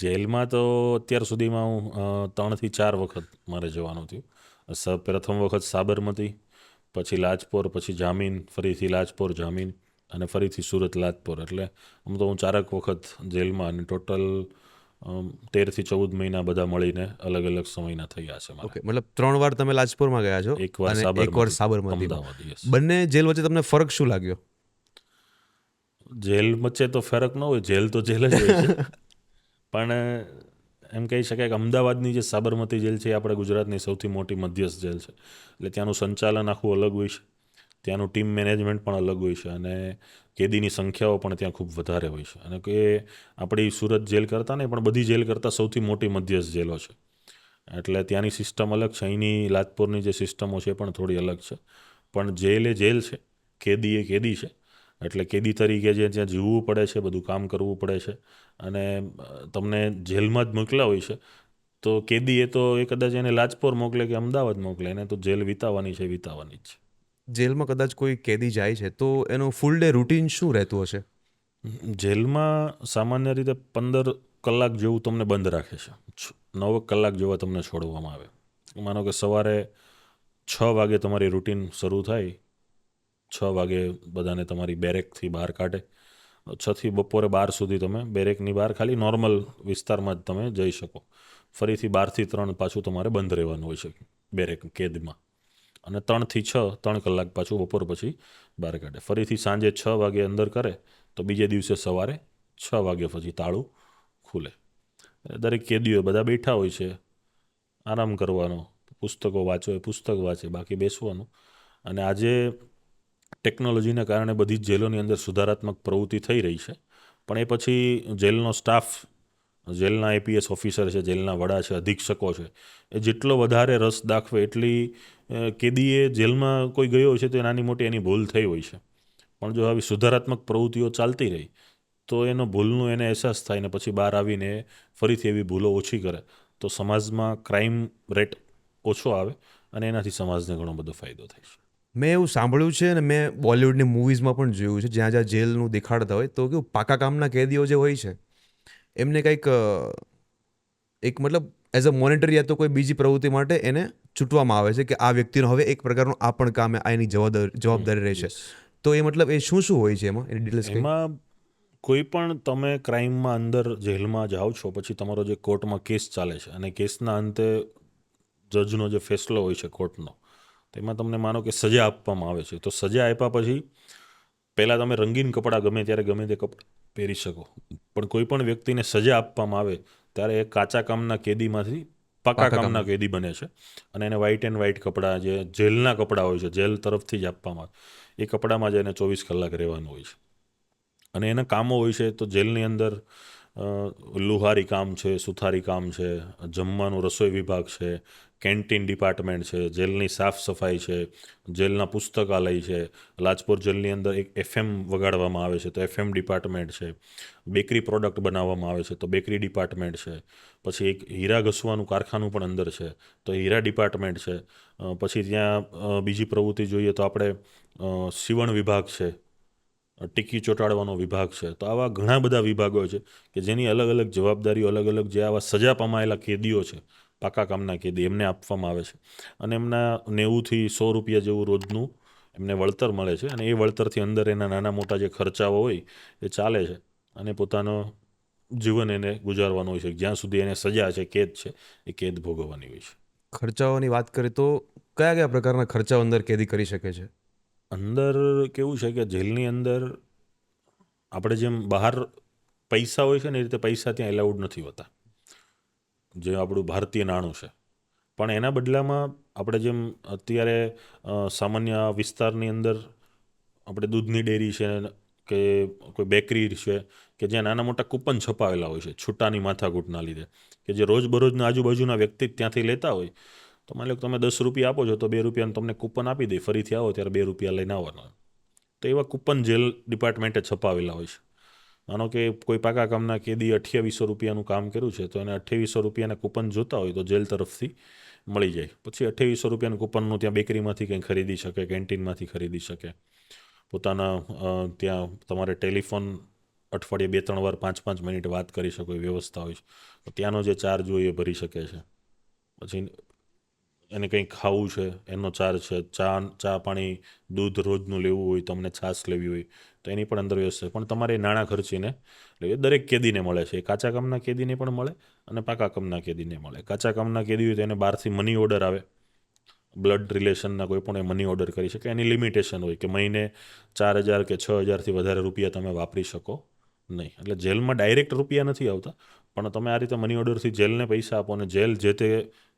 જેલમાં તો અત્યાર સુધીમાં હું 3 થી 4 વખત મારે જવાનું થયું. પ્રથમ વખત સાબરમતી, પછી લાજપોર, પછી જામીન, ફરીથી લાજપોર જામીન અને ફરીથી સુરત લાજપોર. એટલે આમ તો હું 4 વખત જેલમાં, અને ટોટલ 13 થી 14 મહિના બધા મળીને અલગ અલગ સમયના થયા છે મારા. ઓકે, મતલબ 3 વાર તમે લાજપોરમાં ગયા છો એક વાર અને એક વાર સાબરમતીમાં. અમદાવાદ. યસ. બંને જેલ વચ્ચે તમને ફરક શું લાગ્યો? જેલ વચ્ચે તો ફરક ન હોય, જેલ તો જેલ જ હોય છે. પણ એમ કહી શકાય કે અમદાવાદની જે સાબરમતી જેલ છે એ આપણે ગુજરાતની સૌથી મોટી મધ્યસ્થ જેલ છે. એટલે ત્યાંનું સંચાલન આખું અલગ હોય છે, ત્યાંનું ટીમ મેનેજમેન્ટ પણ અલગ હોય છે, અને કેદીની સંખ્યાઓ પણ ત્યાં ખૂબ વધારે હોય છે. અને કે આપણી સુરત જેલ કરતાં નહીં, પણ બધી જેલ કરતાં સૌથી મોટી મધ્યસ્થ જેલો છે. એટલે ત્યાંની સિસ્ટમ અલગ છે. અહીંની લાજપોરની જે સિસ્ટમો છે એ પણ થોડી અલગ છે. પણ જેલ એ જેલ છે, કેદી એ કેદી છે. એટલે કેદી તરીકે જે ત્યાં જીવવું પડે છે, બધું કામ કરવું પડે છે. અને તમને જેલમાં જ મોકલ્યા હોય છે તો કેદી એ તો એ કદાચ એને લાજપોર મોકલે કે અમદાવાદ મોકલે, એને તો જેલ વિતાવાની છે, વિતાવાની જ છે. જેલમાં કદાચ કોઈ કેદી જાય છે તો એનું ફૂલ ડે રૂટીન શું રહેતું હશે? જેલમાં સામાન્ય રીતે 15 કલાક જેવું તમને બંધ રાખે છે. 9 કલાક જેવા તમને છોડવામાં આવે. માનો કે સવારે 6 વાગે તમારી રૂટીન શરૂ થાય, 6 વાગે બધાને તમારી બેરેકથી બહાર કાઢે. 6 થી બપોરે 12 સુધી તમે બેરેકની બહાર ખાલી નોર્મલ વિસ્તારમાં જ તમે જઈ શકો. ફરીથી 12 થી 3 પાછું તમારે બંધ રહેવાનું હોય છે બેરેક કેદમાં. અને 3 થી 6, 3 કલાક પાછું બપોર પછી બહાર કાઢે. ફરીથી સાંજે 6 વાગે અંદર કરે તો બીજે દિવસે સવારે 6 વાગે પછી તાળું ખુલે. દરેક કેદીઓ બધા બેઠા હોય છે, આરામ કરવાનો, પુસ્તકો વાંચો એ પુસ્તક વાંચે, બાકી બેસવાનું. અને આજે ટેકનોલોજીના કારણે બધી જ જેલોની અંદર સુધારાત્મક પ્રવૃત્તિ થઈ રહી છે, પણ એ પછી જેલનો સ્ટાફ, જેલના APS ઓફિસર છે, જેલના વડા છે, અધિક્ષકો છે, એ જેટલો વધારે રસ દાખવે એટલી કેદીએ જેલમાં કોઈ ગયો છે તો એ નાની મોટી એની ભૂલ થઈ હોય છે. પણ જો આવી સુધારાત્મક પ્રવૃત્તિઓ ચાલતી રહી તો એનો ભૂલનો એને અહેસાસ થાય ને પછી બહાર આવીને ફરીથી એવી ભૂલો ઓછી કરે તો સમાજમાં ક્રાઇમ રેટ ઓછો આવે અને એનાથી સમાજને ઘણો બધો ફાયદો થાય છે. મેં એવું સાંભળ્યું છે અને મેં બોલિવૂડની મૂવીઝમાં પણ જોયું છે, જ્યાં જ્યાં જેલનું દેખાડતા હોય તો કેવું પાકા કામના કેદીઓ જે હોય છે એમને કંઈક એક મતલબ એઝ અ મોનિટરી યા તો કોઈ બીજી પ્રવૃત્તિ માટે એને છૂટવામાં આવે છે કે આ વ્યક્તિનો હવે એક પ્રકારનું આ પણ કામ આ એની જવાબદારી રહેશે. Yes. તો એ મતલબ એ શું શું હોય છે એમાં, એની ડિટેલ્સ કંઈ? એમાં કોઈ પણ તમે ક્રાઇમમાં અંદર જેલમાં જાઓ છો પછી તમારો જે કોર્ટમાં કેસ ચાલે છે અને કેસના અંતે જજનો જે ફેસલો હોય છે કોર્ટનો, તેમાં તમને માનો કે સજા આપવામાં આવે છે. તો સજા આપ્યા પછી પહેલાં તમે રંગીન કપડાં ગમે ત્યારે ગમે તે કપડાં પહેરી શકો, પણ કોઈ પણ વ્યક્તિને સજા આપવામાં આવે ત્યારે એ કાચા કામના કેદીમાંથી પાકા કામના કેદી બને છે. અને એને વ્હાઇટ એન્ડ વ્હાઇટ કપડાં, જે જેલના કપડાં હોય છે, જેલ તરફથી જ આપવામાં આવે, એ કપડામાં જ એને 24 કલાક રહેવાનું હોય છે. અને એના કામો હોય છે તો જેલની અંદર લુહારી કામ છે, સુથારી કામ છે, જમવાનું રસોઈ વિભાગ છે, કેન્ટીન ડિપાર્ટમેન્ટ છે, જેલની સાફ સફાઈ છે, જેલના પુસ્તકાલય છે, લાજપોર જેલની અંદર એક એફએમ વગાડવામાં આવે છે તો એફએમ ડિપાર્ટમેન્ટ છે, બેકરી પ્રોડક્ટ બનાવવામાં આવે છે તો બેકરી ડિપાર્ટમેન્ટ છે, પછી એક હીરા ઘસવાનું કારખાનું પણ અંદર છે તો હીરા ડિપાર્ટમેન્ટ છે, પછી ત્યાં બીજી પ્રવૃત્તિ જોઈએ તો આપણે સીવણ વિભાગ છે, ટીકી ચોંટાડવાનો વિભાગ છે. તો આવા ઘણા બધા વિભાગો છે કે જેની અલગ અલગ જવાબદારીઓ, અલગ અલગ જે આવા સજા પમાયેલા કેદીઓ છે, પાકા કામના કેદી, એમને આપવામાં આવે છે અને એમના 90થી 100 રૂપિયા જેવું રોજનું એમને વળતર મળે છે અને એ વળતરથી અંદર એના નાના મોટા જે ખર્ચાઓ હોય એ ચાલે છે અને પોતાનો જીવન એને ગુજારવાનું હોય છે જ્યાં સુધી એને સજા છે, કેદ છે, એ કેદ ભોગવવાની હોય છે. ખર્ચાઓની વાત કરીએ તો કયા કયા પ્રકારના ખર્ચાઓ અંદર કેદી કરી શકે છે? અંદર કેવું છે કે જેલની અંદર આપણે જેમ બહાર પૈસા હોય છે ને એ રીતે પૈસા ત્યાં એલાઉડ નથી હોતા, જે આપણું ભારતીય નાણું છે. પણ એના બદલામાં આપણે જેમ અત્યારે સામાન્ય વિસ્તારની અંદર આપણે દૂધની ડેરી છે કે કોઈ બેકરી છે કે જ્યાં નાના મોટા કૂપન છપાવેલા હોય છે છૂટાની માથાકૂટના લીધે, કે જે રોજબરોજના આજુબાજુના વ્યક્તિ ત્યાંથી લેતા હોય તો માની લો કે તમે 10 રૂપિયા આપો છો તો 2 રૂપિયાનું તમને કૂપન આપી દે, ફરીથી આવો ત્યારે 2 રૂપિયા લઈને આવવાના. તો એવા કૂપન જેલ ડિપાર્ટમેન્ટે છપાવેલા હોય છે. માનો કે કોઈ પાકા કામના કેદી 2800 રૂપિયાનું કામ કર્યું છે તો એને 2800 રૂપિયાના કૂપન જોતા હોય તો જેલ તરફથી મળી જાય. પછી 2800 રૂપિયાનું કૂપનનું ત્યાં બેકરીમાંથી કંઈ ખરીદી શકે, કેન્ટીનમાંથી ખરીદી શકે. પોતાના ત્યાં તમારે ટેલિફોન અઠવાડિયે 2-3 વાર 5-5 મિનિટ વાત કરી શકો એવી વ્યવસ્થા હોય છે. તો ત્યાંનો જે ચાર્જ હોય એ ભરી શકે છે. પછી એને કંઈક ખાવું છે એનો ચાર્જ છે, ચા પાણી દૂધ રોજનું લેવું હોય, તમને છાશ લેવી હોય તો એની પણ અંદર વ્યવસ્થા છે. પણ તમારે નાણાં ખર્ચીને લેવી, દરેક કેદીને મળે છે. એ કાચા કામના કેદીને પણ મળે અને પાકા કામના કેદીને મળે. કાચા કામના કેદી હોય તો એને બહારથી મની ઓર્ડર આવે, બ્લડ રિલેશનના કોઈ પણ એ મની ઓર્ડર કરી શકે. એની લિમિટેશન હોય કે મહિને 4000 કે 6000થી વધારે રૂપિયા તમે વાપરી શકો નહીં. એટલે જેલમાં ડાયરેક્ટ રૂપિયા નથી આવતા, પણ તમે આ રીતે મની ઓર્ડરથી જેલને પૈસા આપો અને જેલ જે તે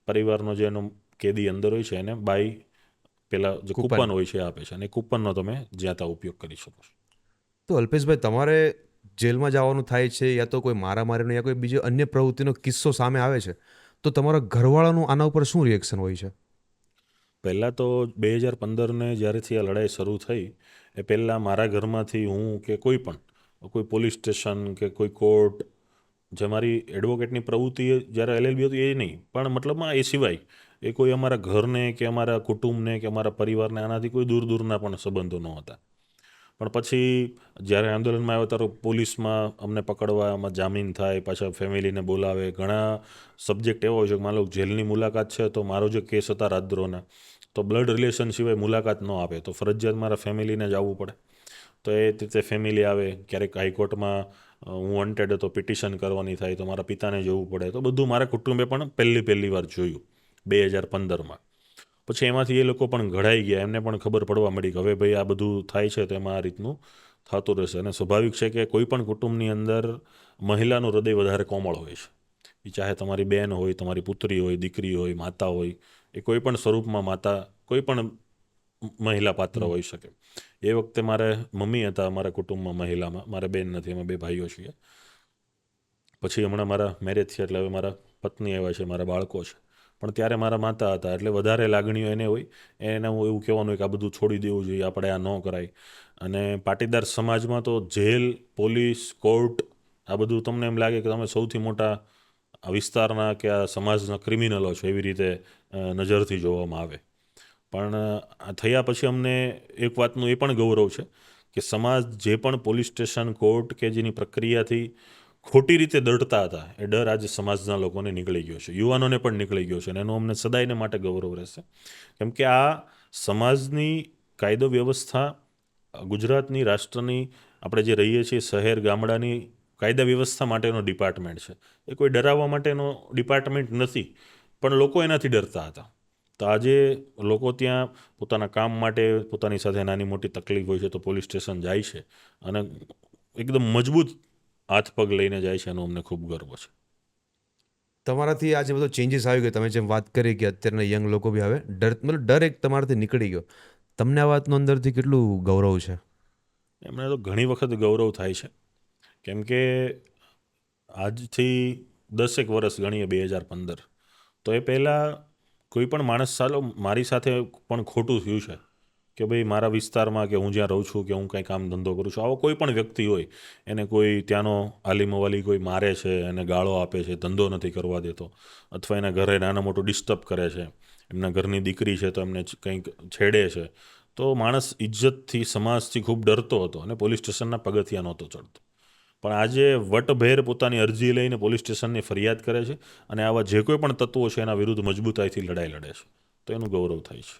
પરિવારનો જે એનો કેદી અંદર હોય છે એને બાય પેલા જે કૂપન હોય છે આપે છે અને કૂપનનો તમે જ્યાં ત્યાં ઉપયોગ કરી શકો છો. તો અલ્પેશભાઈ, તમારે જેલમાં જવાનું થાય છે યા તો કોઈ મારામારીનો યા કોઈ બીજો અન્ય પ્રવૃત્તિનો કિસ્સો સામે આવે છે તો તમારા ઘરવાળાનું આના ઉપર શું રિએક્શન હોય છે? પહેલાં તો 2015ને જ્યારેથી આ લડાઈ શરૂ થઈ એ પહેલાં મારા ઘરમાંથી હું કે કોઈ પોલીસ સ્ટેશન કે કોઈ કોર્ટ, જે મારી એડવોકેટની પ્રવૃત્તિ જ્યારે એલએલબી હતી એ નહીં, પણ મતલબમાં એ સિવાય એ કોઈ અમારા ઘરને કે અમારા કુટુંબને કે અમારા પરિવારને આનાથી કોઈ દૂર દૂરના પણ સંબંધો ન હતા. પણ પછી જ્યારે આંદોલનમાં આવ્યો ત્યારે પોલીસમાં અમને પકડવામાં જામીન થાય, પાછા ફેમિલીને બોલાવે. ઘણા સબ્જેક્ટ એવો હોય છે કે માનો જેલની મુલાકાત છે તો મારો જે કેસ હતા રાજદ્રોહના, તો બ્લડ રિલેશન સિવાય મુલાકાત ન આપે તો ફરજિયાત મારા ફેમિલીને જ આવવું પડે. તો એ રીતે ફેમિલી આવે. ક્યારેક હાઈકોર્ટમાં હું વોન્ટેડ હતો, પિટિશન કરવાની થાય તો મારા પિતાને જવું પડે. તો બધું મારા કુટુંબે પણ પહેલી વાર જોયું 2015માં. પછી એમાંથી એ લોકો પણ ઘડાઈ ગયા, એમને પણ ખબર પડવા મળી કે હવે ભાઈ આ બધું થાય છે તો એમાં આ રીતનું થતું રહેશે. અને સ્વાભાવિક છે કે કોઈ પણ કુટુંબની અંદર મહિલાનું હૃદય વધારે કોમળ હોય છે. એ ચાહે તમારી બહેન હોય, તમારી પુત્રી હોય, દીકરી હોય, માતા હોય, એ કોઈ પણ સ્વરૂપમાં માતા કોઈ પણ મહિલા પાત્ર હોઈ શકે. એ વખતે મારે મમ્મી હતા અમારા કુટુંબમાં મહિલામાં, મારે બેન નથી, અમે 2 ભાઈઓ છીએ. પછી હમણાં મારા મેરેજ થયા એટલે હવે મારા પત્ની આવ્યા છે, મારા બાળકો છે. પણ ત્યારે મારા માતા હતા એટલે વધારે લાગણીઓ એને હોય. એને હું એવું કહેવાનું હોય કે આ બધું છોડી દેવું જોઈએ, આપણે આ ન કરાય. અને પાટીદાર સમાજમાં તો જેલ, પોલીસ, કોર્ટ આ બધું તમને એમ લાગે કે તમે સૌથી મોટા આ વિસ્તારના કે આ સમાજના ક્રિમિનલો છો એવી રીતે નજરથી જોવામાં આવે. પણ આ થયા પછી અમને એક વાતનું એ પણ ગૌરવ છે કે સમાજ જે પણ પોલીસ સ્ટેશન, કોર્ટ કે જેની પ્રક્રિયાથી ખોટી રીતે ડરતા હતા એ ડર આજે સમાજના લોકોને નીકળી ગયો છે, યુવાનોને પણ નીકળી ગયો છે અને એનું અમને સદાયને માટે ગૌરવ રહેશે. કેમ કે આ સમાજની કાયદો વ્યવસ્થા, ગુજરાતની રાષ્ટ્રની આપણે જે રહીએ છીએ શહેર ગામડાની કાયદા વ્યવસ્થા માટેનો ડિપાર્ટમેન્ટ છે. એ કોઈ ડરાવવા માટેનો ડિપાર્ટમેન્ટ નથી, પણ લોકો એનાથી ડરતા હતા. તો આજે લોકો ત્યાં પોતાના કામ માટે, પોતાની સાથે નાની મોટી તકલીફ હોય છે તો પોલીસ સ્ટેશન જાય છે અને એકદમ મજબૂત હાથ પગ લઈને જાય છે. એનો અમને ખૂબ ગર્વ છે. તમારાથી આજે બધો ચેન્જીસ આવી ગયો, તમે જેમ વાત કરી કે અત્યારના યંગ લોકો બી હવે ડર એક તમારાથી નીકળી ગયો. તમને આ વાતનું અંદરથી કેટલું ગૌરવ છે? એમને તો ઘણી વખત ગૌરવ થાય છે. કેમ કે આજથી 10 વર્ષ ગણીએ 2015, તો એ પહેલાં કોઈ પણ માણસ ચાલો મારી સાથે પણ ખોટું થયું છે કે ભાઈ મારા વિસ્તારમાં કે હું જ્યાં રહું છું કે હું કંઈ કામ ધંધો કરું છું, આવો કોઈ પણ વ્યક્તિ હોય એને કોઈ ત્યાંનો આલીમવાલી કોઈ મારે છે, એને ગાળો આપે છે, ધંધો નથી કરવા દેતો, અથવા એના ઘરે નાના મોટું ડિસ્ટર્બ કરે છે, એમના ઘરની દીકરી છે તો એમને કંઈક છેડે છે, તો માણસ ઇજ્જતથી સમાજથી ખૂબ ડરતો હતો અને પોલીસ સ્ટેશનના પગથિયા નહોતો ચડતો. પણ આજે વટભેર પોતાની અરજી લઈને પોલીસ સ્ટેશનની ફરિયાદ કરે છે અને આવા જે કોઈ પણ તત્વો છે એના વિરુદ્ધ મજબૂતાઈથી લડાઈ લડે છે, તો એનું ગૌરવ થાય છે.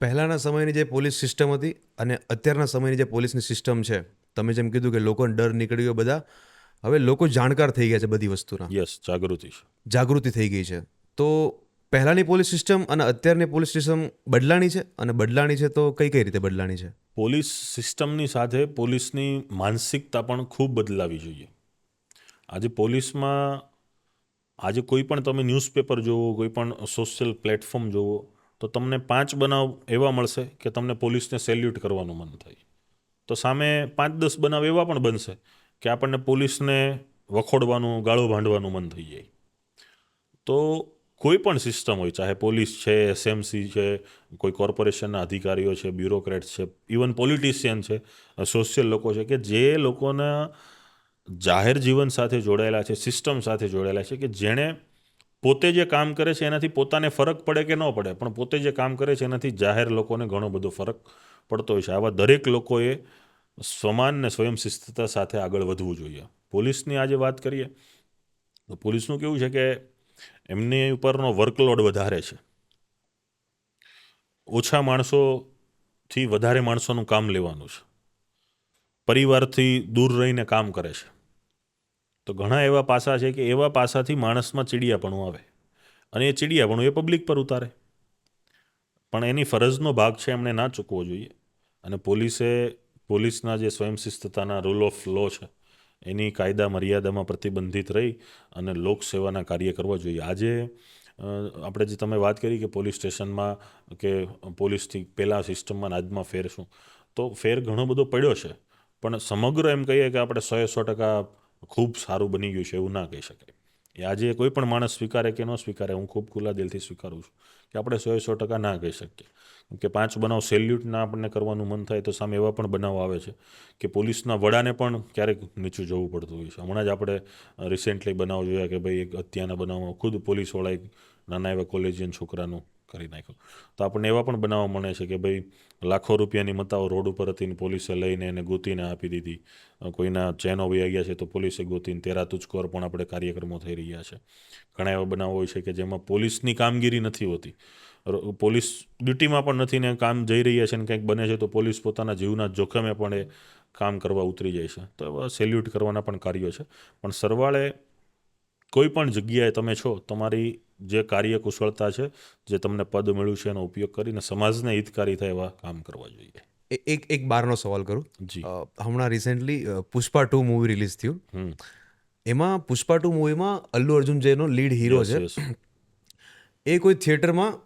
પહેલાંના સમયની જે પોલીસ સિસ્ટમ હતી અને અત્યારના સમયની જે પોલીસની સિસ્ટમ છે, તમે જેમ કીધું કે લોકોને ડર નીકળી ગયો, બધા હવે લોકો જાણકાર થઈ ગયા છે બધી વસ્તુના, યસ, જાગૃતિ છે. જાગૃતિ થઈ ગઈ છે. તો પહેલાંની પોલીસ સિસ્ટમ અને અત્યારની પોલીસ સિસ્ટમ બદલાણી છે, અને બદલાણી છે તો કઈ કઈ રીતે બદલાણી છે? પોલીસ સિસ્ટમની સાથે પોલીસની માનસિકતા પણ ખૂબ બદલાવી જોઈએ. આજે પોલીસમાં આજે કોઈ પણ તમે ન્યૂઝપેપર જુઓ, કોઈ પણ સોશિયલ પ્લેટફોર્મ જુઓ, તો તમને 5 બનાવ એવા મળશે કે તમને પોલીસને સેલ્યુટ કરવાનું મન થાય. તો સામે 5-10 બનાવ એવા પણ બનશે કે આપણને પોલીસને વખોડવાનું, ગાળો ભાંડવાનું મન થઈ જાય. તો કોઈ પણ સિસ્ટમ હોય, ચાહે પોલીસ છે, એસએમસી છે, કોઈ કોર્પોરેશનના અધિકારીઓ છે, બ્યુરોક્રેટ્સ છે, ઇવન પોલિટિશિયન છે, સોશિયલ લોકો છે, કે જે લોકોના જાહેર જીવન સાથે જોડાયેલા છે, સિસ્ટમ સાથે જોડાયેલા છે, કે જેણે પોતે જે કામ કરે છે એનાથી પોતાને ફરક પડે કે ન પડે, પણ પોતે જે કામ કરે છે એનાથી જાહેર લોકોને ઘણો બધો ફરક પડતો હોય છે. આવા દરેક લોકોએ સમાન ને સ્વયંશિસ્તતા સાથે આગળ વધવું જોઈએ. પોલીસની આજે વાત કરીએ તો પોલીસનું કેવું છે કે એમની ઉપરનો વર્કલોડ વધારે છે. ઓછા માણસોથી વધારે માણસોનું કામ લેવાનું છે. પરિવારથી દૂર રહીને કામ કરે છે. તો ઘણા એવા પાસા છે કે એવા પાસાથી માણસમાં ચીડિયાપણું આવે, અને એ ચીડિયાપણું એ પબ્લિક પર ઉતારે. પણ એની ફરજનો ભાગ છે, એમણે ના ચૂકવો જોઈએ. અને પોલીસના જે સ્વયંશિસ્તતાના રૂલ ઓફ લો છે એની કાયદા મર્યાદામાં પ્રતિબંધિત રહી અને લોકસેવાના કાર્ય કરવા જોઈએ. આજે આપણે જે તમે વાત કરી કે પોલીસ સ્ટેશનમાં કે પોલીસથી પહેલાં સિસ્ટમમાં આજમાં ફેર શું, તો ફેર ઘણો બધો પડ્યો છે, પણ સમગ્ર એમ કહીએ કે આપણે 100% ખૂબ સારું બની ગયું છે એવું ના કહી શકાય. એ આજે કોઈ પણ માણસ સ્વીકારે કે ન સ્વીકારે, હું ખૂબ ખુલ્લા દિલથી સ્વીકારું છું કે આપણે 100% ના કહી શકીએ. કે 5 બનાવ સેલ્યુટના આપણને કરવાનું મન થાય તો સામે એવા પણ બનાવ આવે છે કે પોલીસના વડાને પણ ક્યારેક નીચું જવું પડતું હોય છે. હમણાં જ આપણે રિસેન્ટલી બનાવ જોયા કે ભાઈ એક હત્યાના બનાવમાં ખુદ પોલીસવાળા એક નાના એવા કોલેજિયન છોકરાનું કરી નાખ્યું. તો આપણને એવા પણ બનાવવા મળે છે કે ભાઈ લાખો રૂપિયાની મતાઓ રોડ ઉપર હતી ને પોલીસે લઈને એને ગોતીને આપી દીધી. કોઈના ચેનો વહી ગયા છે તો પોલીસે ગોતીને તેરા તુજકોર પણ આપણે કાર્યક્રમો થઈ રહ્યા છે. ઘણા એવા બનાવો હોય છે કે જેમાં પોલીસની કામગીરી નથી હોતી, પોલીસ ડ્યુટીમાં પણ નથી ને કામ જઈ રહ્યા છે ને કંઈક બને છે તો પોલીસ પોતાના જીવના જોખમે પણ એ કામ કરવા ઉતરી જાય છે. તો એવા સેલ્યુટ કરવાના પણ કાર્યો છે. પણ સરવાળે કોઈ પણ જગ્યાએ તમે છો, તમારી જે કાર્ય કુશળતા છે, જે તમને પદ મળ્યું છે એનો ઉપયોગ કરીને સમાજને હિતકારી થાય એવા કામ કરવા જોઈએ. એક બારનો સવાલ કરું. જી. હમણાં રિસેન્ટલી પુષ્પા 2 મૂવી રિલીઝ થયું. એમાં પુષ્પા 2 મૂવીમાં અલ્લુ અર્જુન જેનો લીડ હીરો છે, એ કોઈ થિયેટરમાં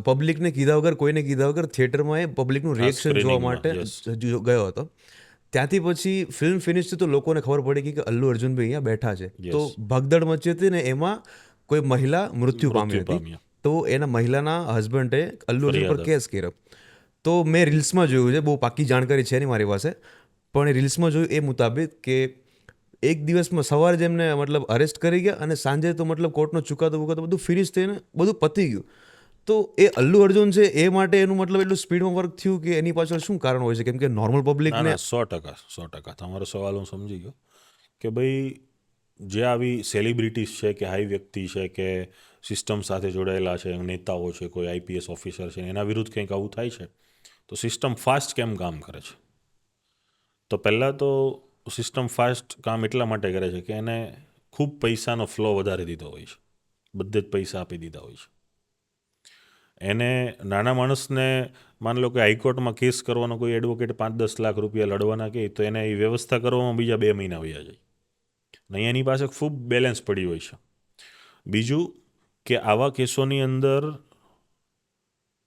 પબ્લિકને કીધા વગર, કોઈને કીધા વગર થિયેટરમાં એ પબ્લિકનું રિએક્શન જોવા માટે ગયો હતો. ત્યાંથી પછી ફિલ્મ ફિનિશ થઈ તો લોકોને ખબર પડી ગઈ કે અલ્લુ અર્જુનભાઈ અહીંયા બેઠા છે. તો ભગદડ મચી હતી ને એમાં કોઈ મહિલા મૃત્યુ પામી હતી. તો એના મહિલાના હસબન્ડે અલ્લુ અર્જુન પર કેસ કર્યો. તો મેં રીલ્સમાં જોયું છે, બહુ પાકી જાણકારી છે નહીં મારી પાસે, પણ એ રીલ્સમાં જોયું એ મુતાબિક કે એક દિવસમાં સવારે જ એમને મતલબ અરેસ્ટ કરી ગયા અને સાંજે તો મતલબ કોર્ટનો ચુકાદો બધું ફિનિશ થઈને બધું પતી ગયું. તો એ અલ્લુ અર્જુન છે એ માટે એનું મતલબ એટલું સ્પીડમાં વર્ક થયું કે એની પાછળ શું કારણ હોય છે? કેમ કે નોર્મલ પબ્લિકને 100% તમારો સવાલ હું સમજી ગયો કે ભાઈ જે આવી સેલિબ્રિટીઝ છે કે હાઈ વ્યક્તિ છે કે સિસ્ટમ સાથે જોડાયેલા છે, નેતાઓ છે, કોઈ આઈપીએસ ઓફિસર છે, એના વિરુદ્ધ કંઈક આવું થાય છે તો સિસ્ટમ ફાસ્ટ કેમ કામ કરે છે? તો પહેલાં તો સિસ્ટમ ફાસ્ટ કામ એટલા માટે કરે છે કે એને ખૂબ પૈસાનો ફ્લો વધારી દીધો હોય છે, બધે જ પૈસા આપી દીધા હોય છે. એને નાના માણસને માની લો કે હાઈકોર્ટમાં કેસ કરવાનો કોઈ એડવોકેટ 5-10 લાખ રૂપિયા લડવાના કહે તો એને એ વ્યવસ્થા કરવામાં બીજા 2 મહિના વયા જાય. નહીં, એની પાસે ખૂબ બેલેન્સ પડી હોય છે. બીજું કે આવા કેસોની અંદર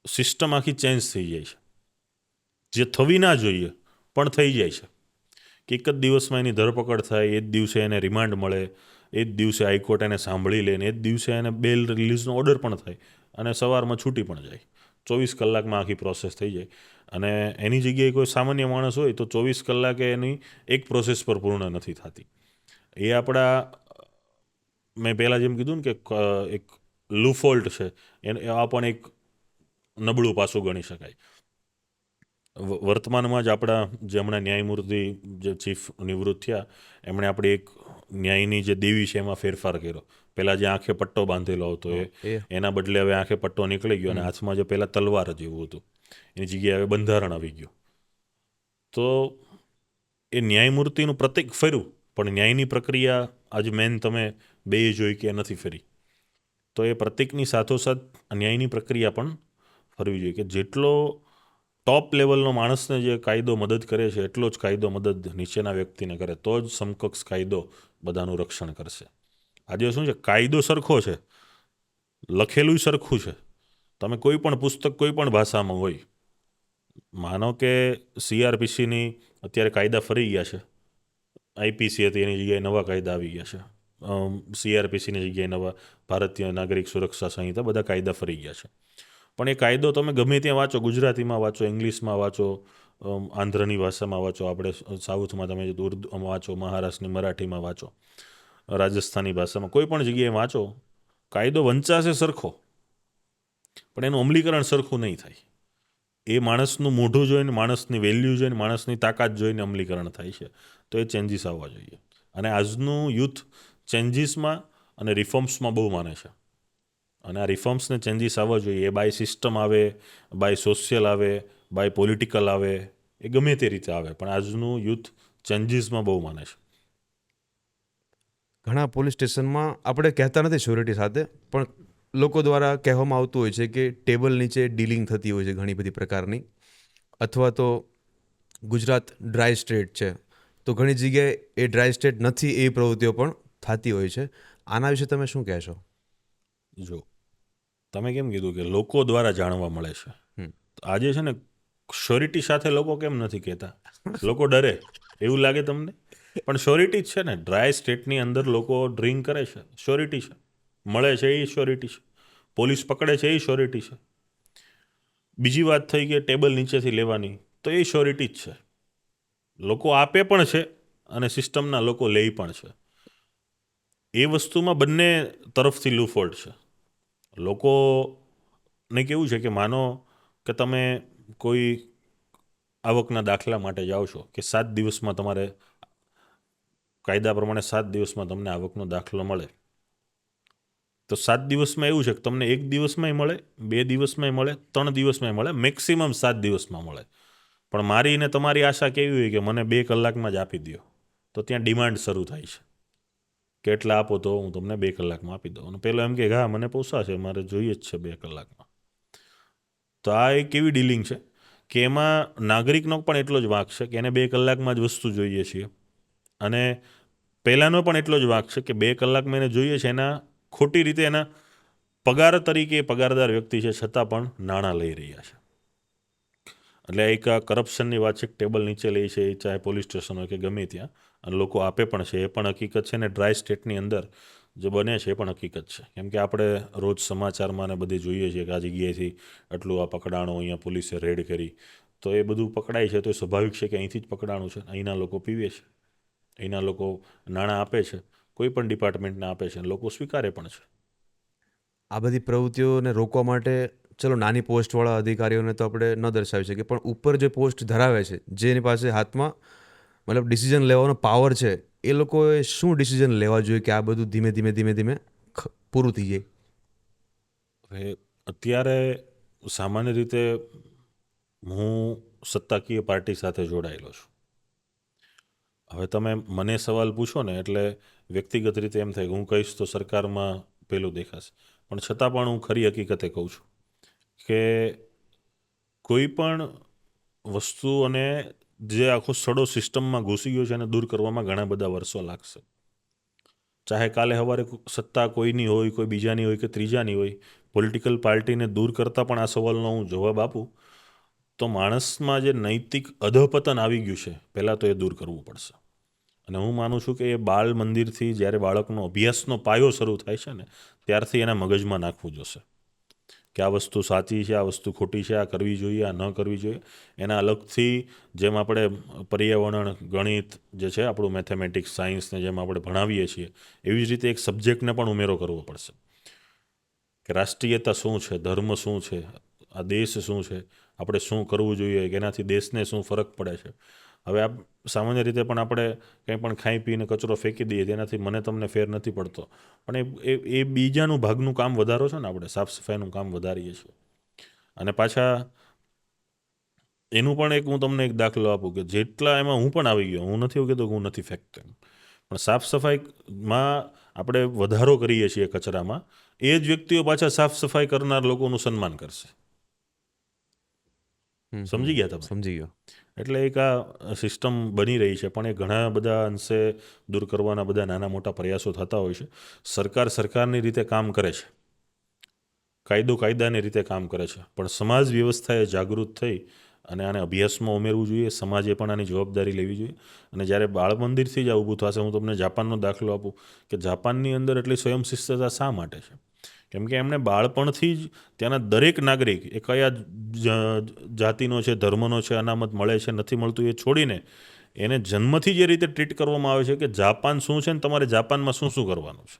સિસ્ટમ આખી ચેન્જ થઈ જાય છે, જે થવી ના જોઈએ પણ થઈ જાય છે. કે એક જ દિવસમાં એની ધરપકડ થાય, એ જ દિવસે એને રિમાન્ડ મળે, એ જ દિવસે હાઈકોર્ટ એને સાંભળી લે ને એ જ દિવસે એને બેલ રિલીઝનો ઓર્ડર પણ થાય અને સવારમાં છૂટી પણ જાય. 24 કલાકમાં આખી પ્રોસેસ થઈ જાય. અને એની જગ્યાએ કોઈ સામાન્ય માણસ હોય તો 24 કલાકે એની એક પ્રોસેસ પર પૂર્ણ નથી થતી. એ આપણા મેં પહેલાં જેમ કીધું ને કે એક લૂફોલ્ટ છે, આ પણ એક નબળું પાસું ગણી શકાય. વર્તમાનમાં જ આપણા જે હમણાં ન્યાયમૂર્તિ જે ચીફ નિવૃત્ત થયા, એમણે આપણી એક ન્યાયની જે દેવી છે એમાં ફેરફાર કર્યો. પહેલાં જે આંખે પટ્ટો બાંધેલો હતો એના બદલે હવે આંખે પટ્ટો નીકળી ગયો અને હાથમાં જે પહેલાં તલવાર જ એવું હતું એની જગ્યાએ હવે બંધારણ આવી ગયું. તો એ ન્યાયમૂર્તિનું પ્રતિક ફર્યું, પણ ન્યાયની પ્રક્રિયા આજે મેન તમે બે જોઈ કે નથી ફરી. તો એ પ્રતિકની સાથોસાથ ન્યાયની પ્રક્રિયા પણ ફરવી જોઈએ કે જેટલો ટોપ લેવલનો માણસને જે કાયદો મદદ કરે છે એટલો જ કાયદો મદદ નીચેના વ્યક્તિને કરે, તો જ સમકક્ષ કાયદો બધાનું રક્ષણ કરશે. આજે શું છે, કાયદો સરખો છે, લખેલું સરખું છે. તમે કોઈ પણ પુસ્તક કોઈ પણ ભાષામાં હોય, માનો કે CRPCની અત્યારે કાયદા ફરી ગયા છે, IPC હતી એની જગ્યાએ નવા કાયદા આવી ગયા છે, CRPCની જગ્યાએ નવા ભારતીય નાગરિક સુરક્ષા સંહિતા, બધા કાયદા ફરી ગયા છે. પણ એ કાયદો તમે ગમે ત્યાં વાંચો, ગુજરાતીમાં વાંચો, ઇંગ્લિશમાં વાંચો, આંધ્રની ભાષામાં વાંચો, આપણે સાઉથમાં તમે ઉર્દુ વાંચો, મહારાષ્ટ્રની મરાઠીમાં વાંચો, રાજસ્થાની ભાષામાં કોઈ પણ જગ્યાએ વાંચો, કાયદો વંચાશે સરખો, પણ એનું અમલીકરણ સરખું નહીં થાય. એ માણસનું મોઢું જોઈને, માણસની વેલ્યુ જોઈને, માણસની તાકાત જોઈને અમલીકરણ થાય છે. તો એ ચેન્જીસ આવવા જોઈએ. અને આજનું યુથ ચેન્જીસમાં અને રિફોર્મ્સમાં બહુ માને છે. અને આ રિફોર્મ્સને ચેન્જીસ આવવા જોઈએ. એ બાય સિસ્ટમ આવે, બાય સોશિયલ આવે, બાય પોલિટિકલ આવે, એ ગમે તે રીતે આવે, પણ આજનું યુથ ચેન્જીસમાં બહુ માને છે. ઘણા પોલીસ સ્ટેશનમાં આપણે કહેતા નથી શ્યોરિટી સાથે, પણ લોકો દ્વારા કહેવામાં આવતું હોય છે કે ટેબલ નીચે ડીલિંગ થતી હોય છે ઘણી બધી પ્રકારની, અથવા તો ગુજરાત ડ્રાય સ્ટેટ છે તો ઘણી જગ્યાએ એ ડ્રાય સ્ટેટ નથી, એ પ્રવૃત્તિઓ પણ થતી હોય છે. આના વિશે તમે શું કહેશો? જો તમે કેમ કીધું કે લોકો દ્વારા જાણવા મળે છે, આજે છે ને શ્યોરિટી સાથે લોકો કેમ નથી કહેતા? લોકો ડરે એવું લાગે તમને? પણ શ્યોરિટી જ છે ને. ડ્રાય સ્ટેટની અંદર લોકો ડ્રિંક કરે છે, શ્યોરિટી છે. મળે છે એ શ્યોરિટી છે. પોલીસ પકડે છે એ શ્યોરિટી છે. બીજી વાત થઈ કે ટેબલ નીચેથી લેવાની, તો એ શ્યોરિટી જ છે. લોકો આપે પણ છે અને સિસ્ટમના લોકો લે પણ છે. એ વસ્તુમાં બંને તરફથી લૂફોલ્ટ છે. લોકોને કેવું છે કે માનો કે તમે કોઈ આવકના દાખલા માટે જાઓ છો કે 7 દિવસમાં તમારે કાયદા પ્રમાણે 7 દિવસમાં તમને આવકનો દાખલો મળે, તો 7 દિવસમાં એવું છે કે તમને 1 દિવસમાંય મળે, 2 દિવસમાંય મળે, 3 દિવસમાંય મળે, મેક્સિમમ 7 દિવસમાં મળે. પણ મારી ને તમારી આશા કેવી હોય કે મને 2 કલાકમાં જ આપી દો, તો ત્યાં ડિમાન્ડ શરૂ થાય છે કે એટલા આપો તો હું તમને 2 કલાકમાં આપી દઉં. અને પેલો એમ કે હા મને પોસાશે, મારે જોઈએ જ છે 2 કલાકમાં. તો આ એક એવી ડીલિંગ છે કે એમાં નાગરિકનો પણ એટલો જ વાંક છે કે એને 2 કલાકમાં જ વસ્તુ જોઈએ છીએ, અને પહેલાંનો પણ એટલો જ વાંક છે કે 2 કલાકમાં એને જોઈએ છે, એના ખોટી રીતે એના પગાર તરીકે પગારદાર વ્યક્તિ છે છતાં પણ નાણાં લઈ રહ્યા છે. એટલે એક આ કરપ્શનની વાત છે, ટેબલ નીચે લે છે, એ ચાહે પોલીસ સ્ટેશન હોય કે ગમે ત્યાં, અને લોકો આપે પણ છે, એ પણ હકીકત છે. ને ડ્રાય સ્ટેટની અંદર જે બને છે એ પણ હકીકત છે. કેમ કે આપણે રોજ સમાચારમાં ને બધે જોઈએ છીએ કે આ જગ્યાએથી આટલું આ પકડાણું, અહીંયા પોલીસે રેડ કરી, તો એ બધું પકડાય છે તો એ સ્વાભાવિક છે કે અહીંથી જ પકડાણું છે. અહીંના લોકો પીવે છે, અહીંના લોકો નાણાં આપે છે, કોઈ પણ ડિપાર્ટમેન્ટને આપે છે, અને લોકો સ્વીકારે પણ છે. આ બધી પ્રવૃત્તિઓને રોકવા માટે ચલો નાની પોસ્ટવાળા અધિકારીઓને તો આપણે ન દર્શાવી શકીએ, પણ ઉપર જે પોસ્ટ ધરાવે છે, જેની પાસે હાથમાં મતલબ ડિસિઝન લેવાનો પાવર છે, એ લોકોએ શું ડિસિઝન લેવા જોઈએ કે આ બધું ધીમે ધીમે ધીમે ધીમે પૂરું થઈ જાય? હવે અત્યારે સામાન્ય રીતે હું સત્તાકીય પાર્ટી સાથે જોડાયેલો છું. હવે તમે મને સવાલ પૂછો ને એટલે વ્યક્તિગત રીતે એમ થાય કે હું કહીશ તો સરકારમાં પેલું દેખાશે, પણ છતાં પણ હું ખરી હકીકતે કહું છું કે કોઈ પણ વસ્તુઓને જે આખો સડો સિસ્ટમમાં ઘૂસી ગયો છે એને દૂર કરવામાં ઘણા બધા વર્ષો લાગશે. ચાહે કાલે સવારે સત્તા કોઈની હોય, કોઈ બીજાની હોય કે ત્રીજાની હોય, પોલિટિકલ પાર્ટીને દૂર કરતાં પણ આ સવાલનો હું જવાબ આપું તો માણસમાં જે નૈતિક અધપતન આવી ગયું છે, પહેલાં તો એ દૂર કરવું પડશે. અને હું માનું છું કે એ બાળ મંદિરથી જ્યારે બાળકનો અભ્યાસનો પાયો શરૂ થાય છે ને ત્યારથી એના મગજમાં નાખવું જોશે કે આ વસ્તુ સાચી છે, આ વસ્તુ ખોટી છે, આ કરવી જોઈએ, આ ન કરવી જોઈએ. એના અલગથી જેમ આપણે પર્યાવરણ, ગણિત જે છે આપણું મેથેમેટિક્સ, સાયન્સને જેમ આપણે ભણાવીએ છીએ એવી જ રીતે એક સબ્જેક્ટને પણ ઉમેરો કરવો પડશે કે રાષ્ટ્રીયતા શું છે, ધર્મ શું છે, આ દેશ શું છે, આપણે શું કરવું જોઈએ, કે એનાથી દેશને શું ફરક પડે છે. હવે આ સામાન્ય રીતે પણ આપણે કંઈ પણ ખાઈ પીને કચરો ફેંકી દઈએ તેનાથી મને તમને ફેર નથી પડતો, પણ એ બીજાનું ભાગનું કામ વધારો છે ને, આપણે સાફ સફાઈનું કામ વધારીએ છીએ. અને પાછા એનું પણ એક હું તમને એક દાખલો આપું કે જેટલા એમાં હું પણ આવી ગયો, હું નથી એવું કહેતો કે હું નથી ફેંકતો એમ, પણ સાફ સફાઈમાં આપણે વધારો કરીએ છીએ કચરામાં, એ જ વ્યક્તિઓ પાછા સાફ સફાઈ કરનાર લોકોનું સન્માન કરશે. સમજી ગયા તમે? સમજી ગયો. એટલે એક આ સિસ્ટમ બની રહી છે, પણ એ ઘણા બધા અંશે દૂર કરવાના બધા નાના મોટા પ્રયાસો થતા હોય છે. સરકાર સરકારની રીતે કામ કરે છે, કાયદો કાયદાની રીતે કામ કરે છે, પણ સમાજ વ્યવસ્થાએ જાગૃત થઈ અને આને અભ્યાસમાં ઉમેરવું જોઈએ. સમાજે પણ આની જવાબદારી લેવી જોઈએ. અને જ્યારે બાળ મંદિરથી જ આ ઊભું થશે, હું તમને જાપાનનો દાખલો આપું કે જાપાનની અંદર એટલી સ્વયંશિસ્તતા શા માટે છે? કેમ કે એમણે બાળપણથી જ ત્યાંના દરેક નાગરિક એ કયા જાતિનો છે, ધર્મનો છે, અનામત મળે છે નથી મળતું એ છોડીને એને જન્મથી જે રીતે ટ્રીટ કરવામાં આવે છે કે જાપાન શું છે ને તમારે જાપાનમાં શું શું કરવાનું છે,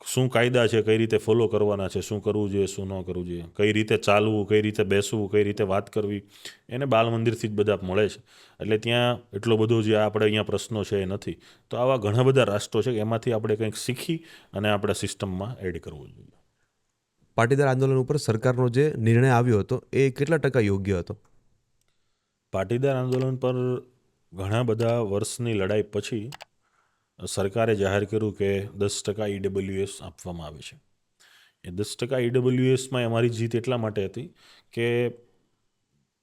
શું કાયદા છે, કઈ રીતે ફોલો કરવાના છે, શું કરવું જોઈએ, શું ન કરવું જોઈએ, કઈ રીતે ચાલવું, કઈ રીતે બેસવું, કઈ રીતે વાત કરવી, એને બાળ મંદિરથી જ બધા મળે છે. એટલે ત્યાં એટલો બધો જે આપણે અહીંયા પ્રશ્નો છે એ નથી. તો આવા ઘણા બધા રાષ્ટ્રો છે કે એમાંથી આપણે કંઈક શીખી અને આપણે સિસ્ટમમાં એડ કરવું જોઈએ. પાટીદાર આંદોલન ઉપર સરકારનો જે નિર્ણય આવ્યો હતો એ કેટલા ટકા યોગ્ય હતો? પાટીદાર આંદોલન પર ઘણા બધા વર્ષની લડાઈ પછી સરકારે જાહેર કર્યું કે 10% EWS આપવામાં આવે છે. એ 10% EWSમાં અમારી જીત એટલા માટે હતી કે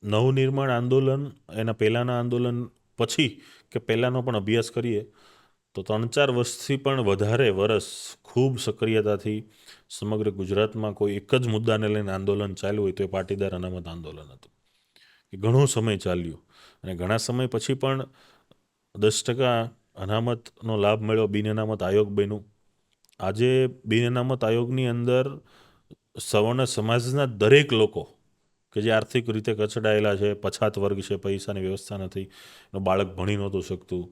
નવનિર્માણ આંદોલન, એના પહેલાંના આંદોલન પછી કે પહેલાંનો પણ અભ્યાસ કરીએ તો 3-4 વર્ષથી પણ વધારે વર્ષ ખૂબ સક્રિયતાથી સમગ્ર ગુજરાતમાં કોઈ એક જ મુદ્દાને લઈને આંદોલન ચાલ્યું હોય તો એ પાટીદાર અનામત આંદોલન હતું. એ ઘણો સમય ચાલ્યું અને ઘણા સમય પછી પણ 10% અનામતનો લાભ મળ્યો, બિન અનામત આયોગ બન્યું. આજે બિન અનામત આયોગની અંદર સવર્ણ સમાજના દરેક લોકો કે જે આર્થિક રીતે કચડાયેલા છે, પછાત વર્ગ છે, પૈસાની વ્યવસ્થા નથી, એનું બાળક ભણી નહોતું શકતું,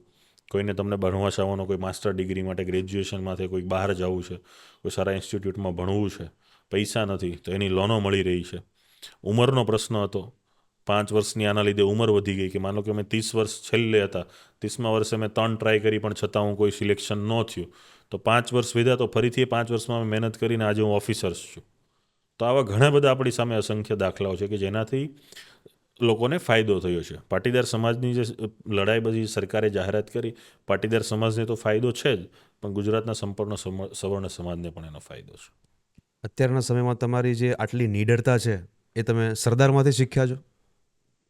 કોઈને તમને ભણવા જવાનો, કોઈ માસ્ટર ડિગ્રી માટે ગ્રેજ્યુએશનમાંથી કોઈ બહાર જવું છે, કોઈ સારા ઇન્સ્ટિટ્યૂટમાં ભણવું છે, પૈસા નથી તો એની લોનો મળી રહી છે. ઉંમરનો પ્રશ્ન હતો, 5 વર્ષની આના લીધે ઉંમર વધી ગઈ કે માનો કે મેં 30 વર્ષ છેલ્લે હતા, 30મા વર્ષે મેં 3 ટ્રાય કરી પણ છતાં હું કોઈ સિલેક્શન ન થયું, તો 5 વર્ષ વધ્યા તો ફરીથી 5 વર્ષમાં મેં મહેનત કરીને આજે હું ઓફિસર્સ છું. તો આવા ઘણા બધા આપણી સામે અસંખ્ય દાખલાઓ છે કે જેનાથી લોકોને ફાયદો થયો છે. પાટીદાર સમાજની જે લડાઈ બધી સરકારે જાહેરાત કરી, પાટીદાર સમાજને તો ફાયદો છે જ, પણ ગુજરાતના સંપૂર્ણ સવર્ણ સમાજને પણ એનો ફાયદો છે. અત્યારના સમયમાં તમારી જે આટલી નીડરતા છે એ તમે સરદારમાંથી શીખ્યા છો?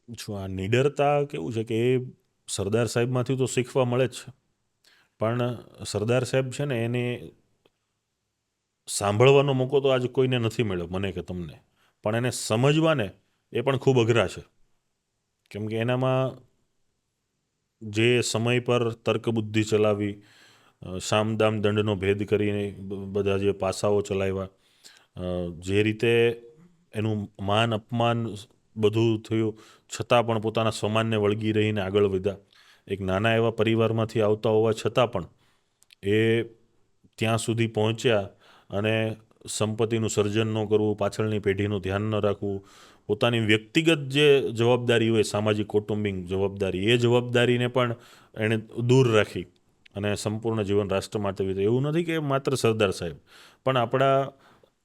જો આ નીડરતા કેવું છે કે એ સરદાર સાહેબમાંથી તો શીખવા મળે જ છે, પણ સરદાર સાહેબ છે ને એને સાંભળવાનો મોકો તો આજે કોઈને નથી મળ્યો, મને કે તમને, પણ એને સમજવાને એ પણ ખૂબ અઘરા છે. કેમ કે એનામાં જે સમય પર તર્ક બુદ્ધિ ચલાવી, સામદામ દંડનો ભેદ કરીને બધા જે પાસાઓ ચલાવ્યા, જે રીતે એનું માન અપમાન બધું થયું છતાં પણ પોતાના સ્વમાનને વળગી રહીને આગળ વધ્યા. એક નાના એવા પરિવારમાંથી આવતા હોવા છતાં પણ એ ત્યાં સુધી પહોંચ્યા અને સંપત્તિનું સર્જન ન કરવું, પાછળની પેઢીનું ધ્યાન ન રાખવું, પોતાની વ્યક્તિગત જે જવાબદારી હોય, સામાજિક કૌટુંબિક જવાબદારી, એ જવાબદારીને પણ એણે દૂર રાખી અને સંપૂર્ણ જીવન રાષ્ટ્ર માટે વીત્યું. એવું નથી કે માત્ર સરદાર સાહેબ, પણ આપણા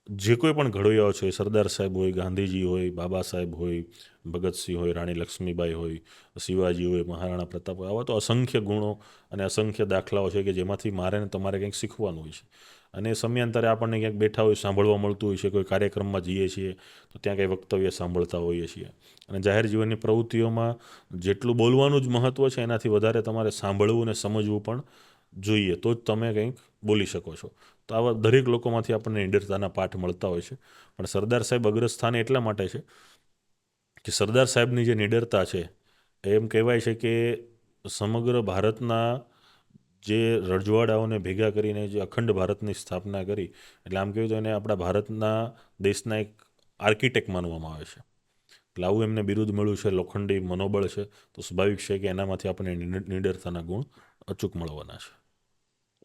જે કોઈ પણ ઘડવૈયાઓ છે, સરદાર સાહેબ હોય, ગાંધીજી હોય, બાબા સાહેબ હોય, ભગતસિંહ હોય, રાણી લક્ષ્મીબાઈ હોય, શિવાજી હોય, મહારાણા પ્રતાપ હોય, આવા તો અસંખ્ય ગુણો અને અસંખ્ય દાખલાઓ છે કે જેમાંથી મારે ને તમારે કંઈક શીખવાનું હોય છે. અને સમયાંતરે આપણને ક્યાંક બેઠા હોય સાંભળવા મળતું હોય છે, કોઈ કાર્યક્રમમાં જઈએ છીએ તો ત્યાં કંઈ વક્તવ્ય સાંભળતા હોઈએ છીએ. અને જાહેર જીવનની પ્રવૃત્તિઓમાં જેટલું બોલવાનું જ મહત્ત્વ છે એનાથી વધારે તમારે સાંભળવું અને સમજવું પણ જોઈએ, તો જ તમે કંઈક બોલી શકો છો. તો આવા દરેક લોકોમાંથી આપણને નીડરતાના પાઠ મળતા હોય છે. પણ સરદાર સાહેબ અગ્રસ્થાને એટલા માટે છે કે સરદાર સાહેબની જે નીડરતા છે, એમ કહેવાય છે કે સમગ્ર ભારતના જે રજવાડાઓને ભેગા કરીને જે અખંડ ભારતની સ્થાપના કરી, એટલે આમ કહ્યું તો એને આપણા ભારતના દેશના એક આર્કિટેક્ટ માનવામાં આવે છે. એટલે આવું એમને બિરુદ મળ્યું છે, લોખંડી મનોબળ છે, તો સ્વાભાવિક છે કે એનામાંથી આપણને નિડરતાના ગુણ અચૂક મળવાના છે.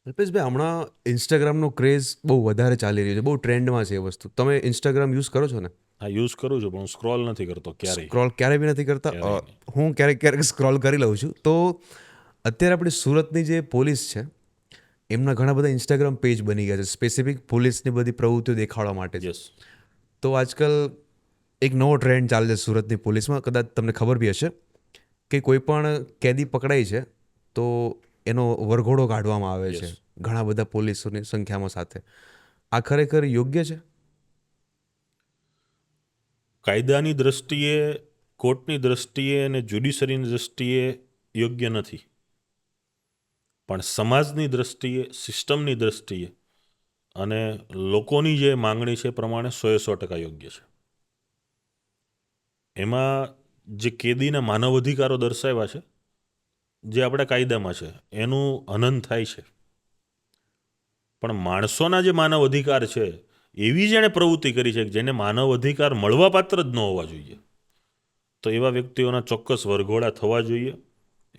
અલ્પેશભાઈ, હમણાં ઇન્સ્ટાગ્રામનો ક્રેઝ બહુ વધારે ચાલી રહ્યો છે, બહુ ટ્રેન્ડમાં છે એ વસ્તુ. તમે ઇન્સ્ટાગ્રામ યુઝ કરો છો ને? હા, યુઝ કરું છું, પણ હું સ્ક્રોલ નથી કરતો ક્યારેય. સ્ક્રોલ ક્યારેય બી નથી કરતા? ક્યારેય નહીં. હું ક્યારેક ક્યારેક સ્ક્રોલ કરી લઉં છું. તો અત્યારે આપણી સુરતની જે પોલીસ છે એમના ઘણા બધા ઇન્સ્ટાગ્રામ પેજ બની ગયા છે સ્પેસિફિક પોલીસની બધી પ્રવૃત્તિઓ દેખાડવા માટે છે. યસ. તો આજકાલ એક નવો ટ્રેન્ડ ચાલે છે સુરતની પોલીસમાં, કદાચ તમને ખબર બી હશે, કે કોઈ પણ કેદી પકડાય છે તો એનો વરઘોડો કાઢવામાં આવે છે Yes. ઘણા બધા પોલીસોની સંખ્યામાં સાથે. આ ખરેખર યોગ્ય છે? કાયદાની દ્રષ્ટિએ, કોર્ટની દ્રષ્ટિએ અને જ્યુડિશરીની દ્રષ્ટિએ યોગ્ય નથી, પણ સમાજની દ્રષ્ટિએ, સિસ્ટમની દ્રષ્ટિએ અને લોકોની જે માંગણી છે એ પ્રમાણે 100% યોગ્ય છે. એમાં જે કેદીના માનવ અધિકારો દર્શાવ્યા છે, જે આપણા કાયદામાં છે, એનું હનન થાય છે, પણ માણસોના જે માનવ અધિકાર છે એવી જેણે પ્રવૃત્તિ કરી છે કે જેને માનવ અધિકાર મળવા પાત્ર જ ન હોવા જોઈએ, તો એવા વ્યક્તિઓના ચોક્કસ વરઘોડા થવા જોઈએ.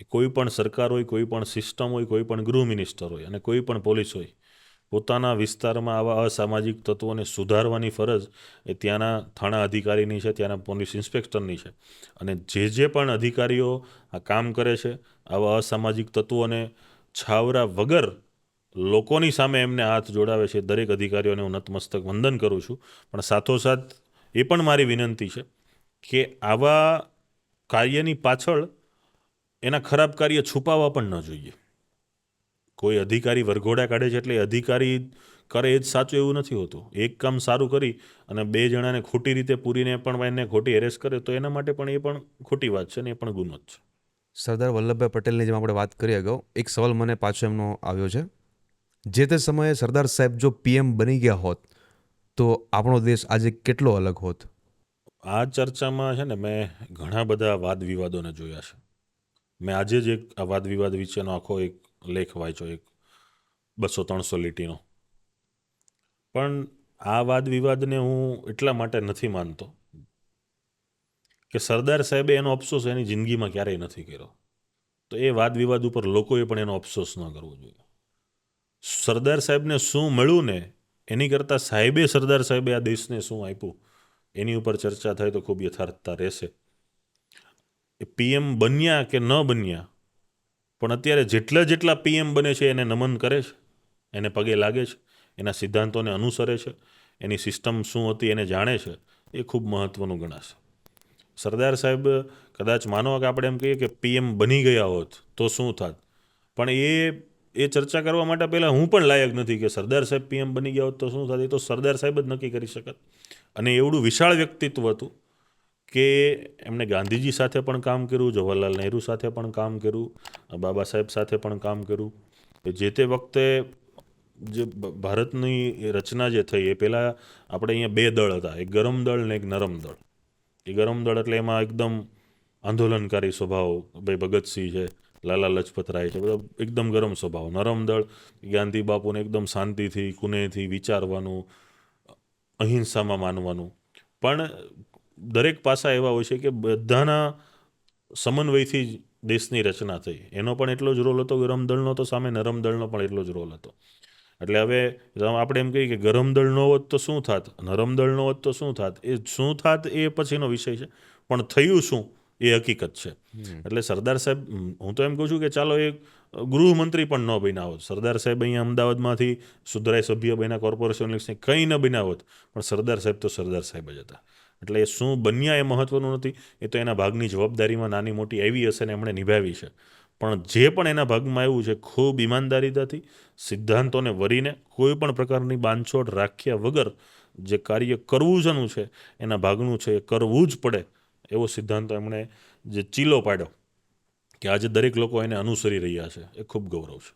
એ કોઈ પણ સરકાર હોય, કોઈ પણ સિસ્ટમ હોય, કોઈ પણ ગૃહ મિનિસ્ટર હોય અને કોઈ પણ પોલીસ હોય, પોતાના વિસ્તારમાં આવા અસામાજિક તત્વોને સુધારવાની ફરજ એ ત્યાંના થાણા અધિકારીની છે, ત્યાંના પોલીસ ઇન્સ્પેક્ટરની છે. અને જે પણ અધિકારીઓ આ કામ કરે છે, આવા અસામાજિક તત્વોને છાવરા વગર લોકોની સામે એમને હાથ જોડાવે છે, દરેક અધિકારીઓને હું નતમસ્તક વંદન કરું છું. પણ સાથોસાથ એ પણ મારી વિનંતી છે કે આવા કાર્યની પાછળ એના ખરાબ કાર્ય છુપાવવા પણ ન જોઈએ. કોઈ અધિકારી વરઘોડા કાઢે છે એટલે એ અધિકારી કરે એ જ સાચું એવું નથી હોતું. એક કામ સારું કરી અને બે જણાને ખોટી રીતે પૂરીને પણ એને ખોટી એરેસ્ટ કરે તો એના માટે પણ એ પણ ખોટી વાત છે ને એ પણ ગુનો જ છે. સરદાર વલ્લભભાઈ પટેલની જેમ આપણે વાત કરી અગાઉ, એક સવાલ મને પાછો એમનો આવ્યો છે. જે તે સમયે સરદાર સાહેબ જો પીએમ બની ગયા હોત તો આપણો દેશ આજે કેટલો અલગ હોત? આ ચર્ચામાં છે ને મેં ઘણા બધા વાદ વિવાદોને જોયા છે. મેં આજે જ એક આ વાદ વિવાદ વિશેનો આખો એક લેખ વાંચ્યો, એક 200-300 લીટીનો. પણ આ વાદ વિવાદને હું એટલા માટે નથી માનતો કે સરદાર સાહેબે એનો અફસોસ એની જિંદગીમાં ક્યારેય નથી કર્યો, તો એ વાદ વિવાદ ઉપર લોકોએ પણ એનો અફસોસ ન કરવો જોઈએ. સરદાર સાહેબને શું મળ્યું ને એની કરતાં સરદાર સાહેબે આ દેશને શું આપ્યું એની ઉપર ચર્ચા થાય તો ખૂબ યથાર્થતા રહેશે. એ પીએમ બન્યા કે ન બન્યા, પણ અત્યારે જેટલા પીએમ બને છે એને નમન કરે છે, એને પગે લાગે છે, એના સિદ્ધાંતોને અનુસરે છે, એની સિસ્ટમ શું હતી એને જાણે છે, એ ખૂબ મહત્ત્વનું ગણાશે. સરદાર સાહેબ કદાચ માનો કે આપણે એમ કહીએ કે પીએમ બની ગયા હોત તો શું થાત, પણ એ ચર્ચા કરવા માટે પહેલાં હું પણ લાયક નથી કે સરદાર સાહેબ પીએમ બની ગયા હોત તો શું થાત. એ તો સરદાર સાહેબ જ નક્કી કરી શકત. અને એવડું વિશાળ વ્યક્તિત્વ હતું કે એમણે ગાંધીજી સાથે પણ કામ કર્યું, જવાહરલાલ નહેરુ સાથે પણ કામ કર્યું, બાબા સાહેબ સાથે પણ કામ કર્યું. જે તે વખતે જે ભારતની રચના જે થઈ એ પહેલાં આપણે અહીંયા બે દળ હતા, એક ગરમ દળ ને એક નરમ દળ. એ ગરમ દળ એટલે એમાં એકદમ આંદોલનકારી સ્વભાવ, ભાઈ ભગતસિંહ છે, લાલા લજપત રાય છે, બધા એકદમ ગરમ સ્વભાવ. નરમ દળ ગાંધી બાપુને એકદમ શાંતિથી, કુનેહથી વિચારવાનું, અહિંસામાં માનવાનું. પણ દરેક પાસા એવા હોય છે કે બધાના સમન્વયથી જ દેશની રચના થઈ. એનો પણ એટલો જ રોલ હતો ગરમ દળનો, તો સામે નરમ દળનો પણ એટલો જ રોલ હતો. એટલે હવે આપણે એમ કહીએ કે ગરમ દળ ન હોત તો શું થાત, નરમ દળ ન હોત તો શું થાત. એ શું થાત એ પછીનો વિષય છે, પણ થયું શું એ હકીકત છે. એટલે સરદાર સાહેબ, હું તો એમ કહું છું કે ચાલો એ ગૃહમંત્રી પણ ન બન્યા હોત, સરદાર સાહેબ અહીંયા અમદાવાદમાંથી સુધરાય સભ્ય બન્યા, કોર્પોરેશન ઇલેક્શન કંઈ ન બન્યા હોત, પણ સરદાર સાહેબ તો સરદાર સાહેબ જ હતા. એટલે એ શું બન્યા એ મહત્ત્વનું નથી, એ તો એના ભાગની જવાબદારીમાં નાની મોટી આવી હશે ને એમણે નિભાવી છે. પણ જે પણ એના ભાગમાં આવ્યું છે ખૂબ ઈમાનદારીતાથી, સિદ્ધાંતોને વરીને, કોઈ પણ પ્રકારની બાંધછોડ રાખ્યા વગર જે કાર્ય કરવું જનું છે એના ભાગનું છે એ કરવું જ પડે એવો સિદ્ધાંતો એમણે જે ચીલો પાડ્યો કે આજે દરેક લોકો એને અનુસરી રહ્યા છે, એ ખૂબ ગૌરવ છે.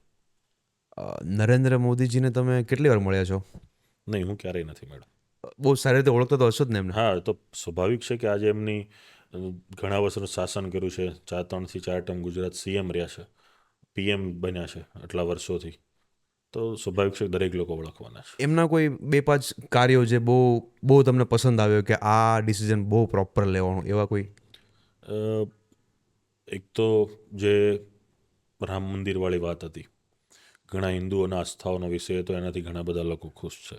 નરેન્દ્ર મોદીજીને તમે કેટલી વાર મળ્યા છો? નહીં, હું ક્યારેય નથી મળ્યો. બહુ સારી રીતે ઓળખતો તો હશો જ ને એમને? હા, તો સ્વાભાવિક છે કે આજે એમની ઘણા વર્ષનું શાસન કર્યું છે, 3 થી 4 ટર્મ ગુજરાત સીએમ રહ્યા છે, પીએમ બન્યા છે આટલા વર્ષોથી, તો સ્વાભાવિક છે કે દરેક લોકો ઓળખવાના છે. એમના કોઈ 2-5 કાર્યો જે બહુ બહુ તમને પસંદ આવ્યો કે આ ડિસિઝન બહુ પ્રોપર લેવાનું, એવા કોઈ? અ, એક તો જે રામ મંદિરવાળી વાત હતી, ઘણા હિન્દુઓના આસ્થાઓનો વિષય હતો, એનાથી ઘણા બધા લોકો ખુશ છે.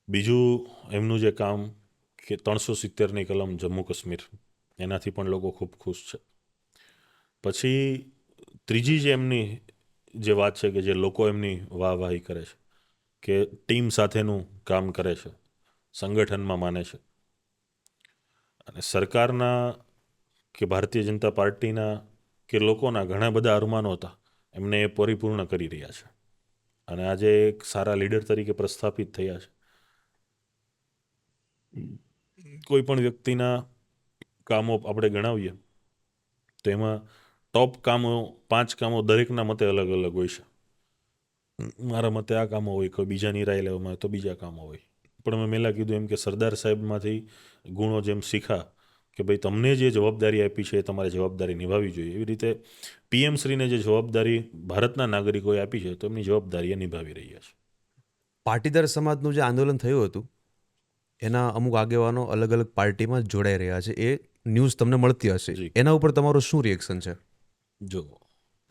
બીજું એમનું જે કામ કે 370ની કલમ જમ્મુ કાશ્મીર, એનાથી પણ લોકો ખૂબ ખુશ છે. પછી ત્રીજી જે એમની જે વાત છે કે જે લોકો એમની વાહવાહી કરે છે કે ટીમ સાથેનું કામ કરે છે, સંગઠનમાં માને છે, અને સરકારના કે ભારતીય જનતા પાર્ટીના કે લોકોના ઘણા બધા અરમાનો હતા, એમને એ પરિપૂર્ણ કરી રહ્યા છે અને આજે એક સારા લીડર તરીકે પ્રસ્થાપિત થયા છે. કોઈ પણ વ્યક્તિના કામો આપણે ગણાવીએ તો એમાં ટોપ કામો 5 કામો દરેકના મતે અલગ અલગ હોય છે. મારા મતે આ કામો હોય, કોઈ બીજાની રાય લેવામાં આવે તો બીજા કામો હોય. પણ મેં પહેલાં કીધું એમ કે સરદાર સાહેબમાંથી ગુણો જેમ શીખા કે ભાઈ તમને જે જવાબદારી આપી છે એ તમારે જવાબદારી નિભાવવી જોઈએ, એવી રીતે પીએમ શ્રીને જે જવાબદારી ભારતના નાગરિકોએ આપી છે તો એમની જવાબદારી એ નિભાવી રહ્યા છે. પાટીદાર સમાજનું જે આંદોલન થયું હતું એના અમુક આગેવાનો અલગ અલગ પાર્ટીમાં જોડાઈ રહ્યા છે, એ ન્યૂઝ તમને મળતી હશે, જી. એના ઉપર તમારું શું રિએક્શન છે? જો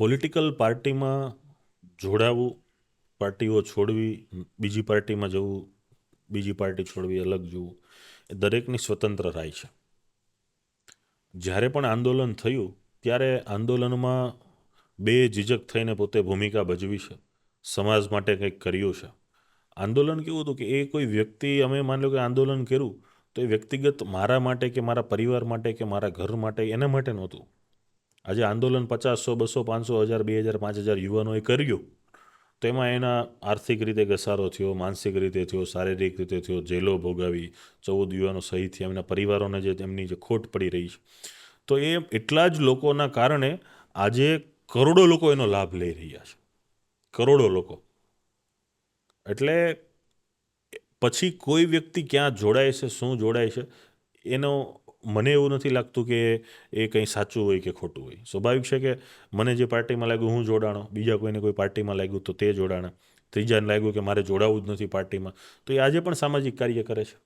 પોલિટિકલ પાર્ટીમાં જોડાવું, પાર્ટીઓ છોડવી, બીજી પાર્ટીમાં જવું, બીજી પાર્ટી છોડવી, અલગ જવું, એ દરેકની સ્વતંત્ર રાય છે. જ્યારે પણ આંદોલન થયું ત્યારે આંદોલનમાં બે ઝીઝક થઈને પોતે ભૂમિકા ભજવી છે, સમાજ માટે કંઈક કર્યું છે. આંદોલન કેવું હતું કે એ કોઈ વ્યક્તિ, અમે માની લો કે આંદોલન કર્યું તો એ વ્યક્તિગત મારા માટે કે મારા પરિવાર માટે કે મારા ઘર માટે એના માટે નહોતું. આજે આંદોલન 50, 100, 200, 500, 1000, 2000, 5000 યુવાનોએ કર્યું તો એમાં એના આર્થિક રીતે ઘસારો થયો, માનસિક રીતે થયો, શારીરિક રીતે થયો, જેલો ભોગાવી, 14 યુવાનો શહીદ થયા, એમના પરિવારોને જે એમની જે ખોટ પડી રહી છે, તો એ એટલા જ લોકોના કારણે આજે કરોડો લોકો એનો લાભ લઈ રહ્યા છે, કરોડો લોકો. એટલે પછી કોઈ વ્યક્તિ ક્યાં જોડાય છે, શું જોડાય છે, એનો મને એવું નથી લાગતું કે એ કંઈ સાચું હોય કે ખોટું હોય. સ્વાભાવિક છે કે મને જે પાર્ટીમાં લાગ્યું હું જોડાણો, બીજા કોઈને કોઈ પાર્ટીમાં લાગ્યું તો તે જોડાણા, ત્રીજાને લાગ્યું કે મારે જોડાવું જ નથી પાર્ટીમાં, તો એ આજે પણ સામાજિક કાર્ય કરે છે.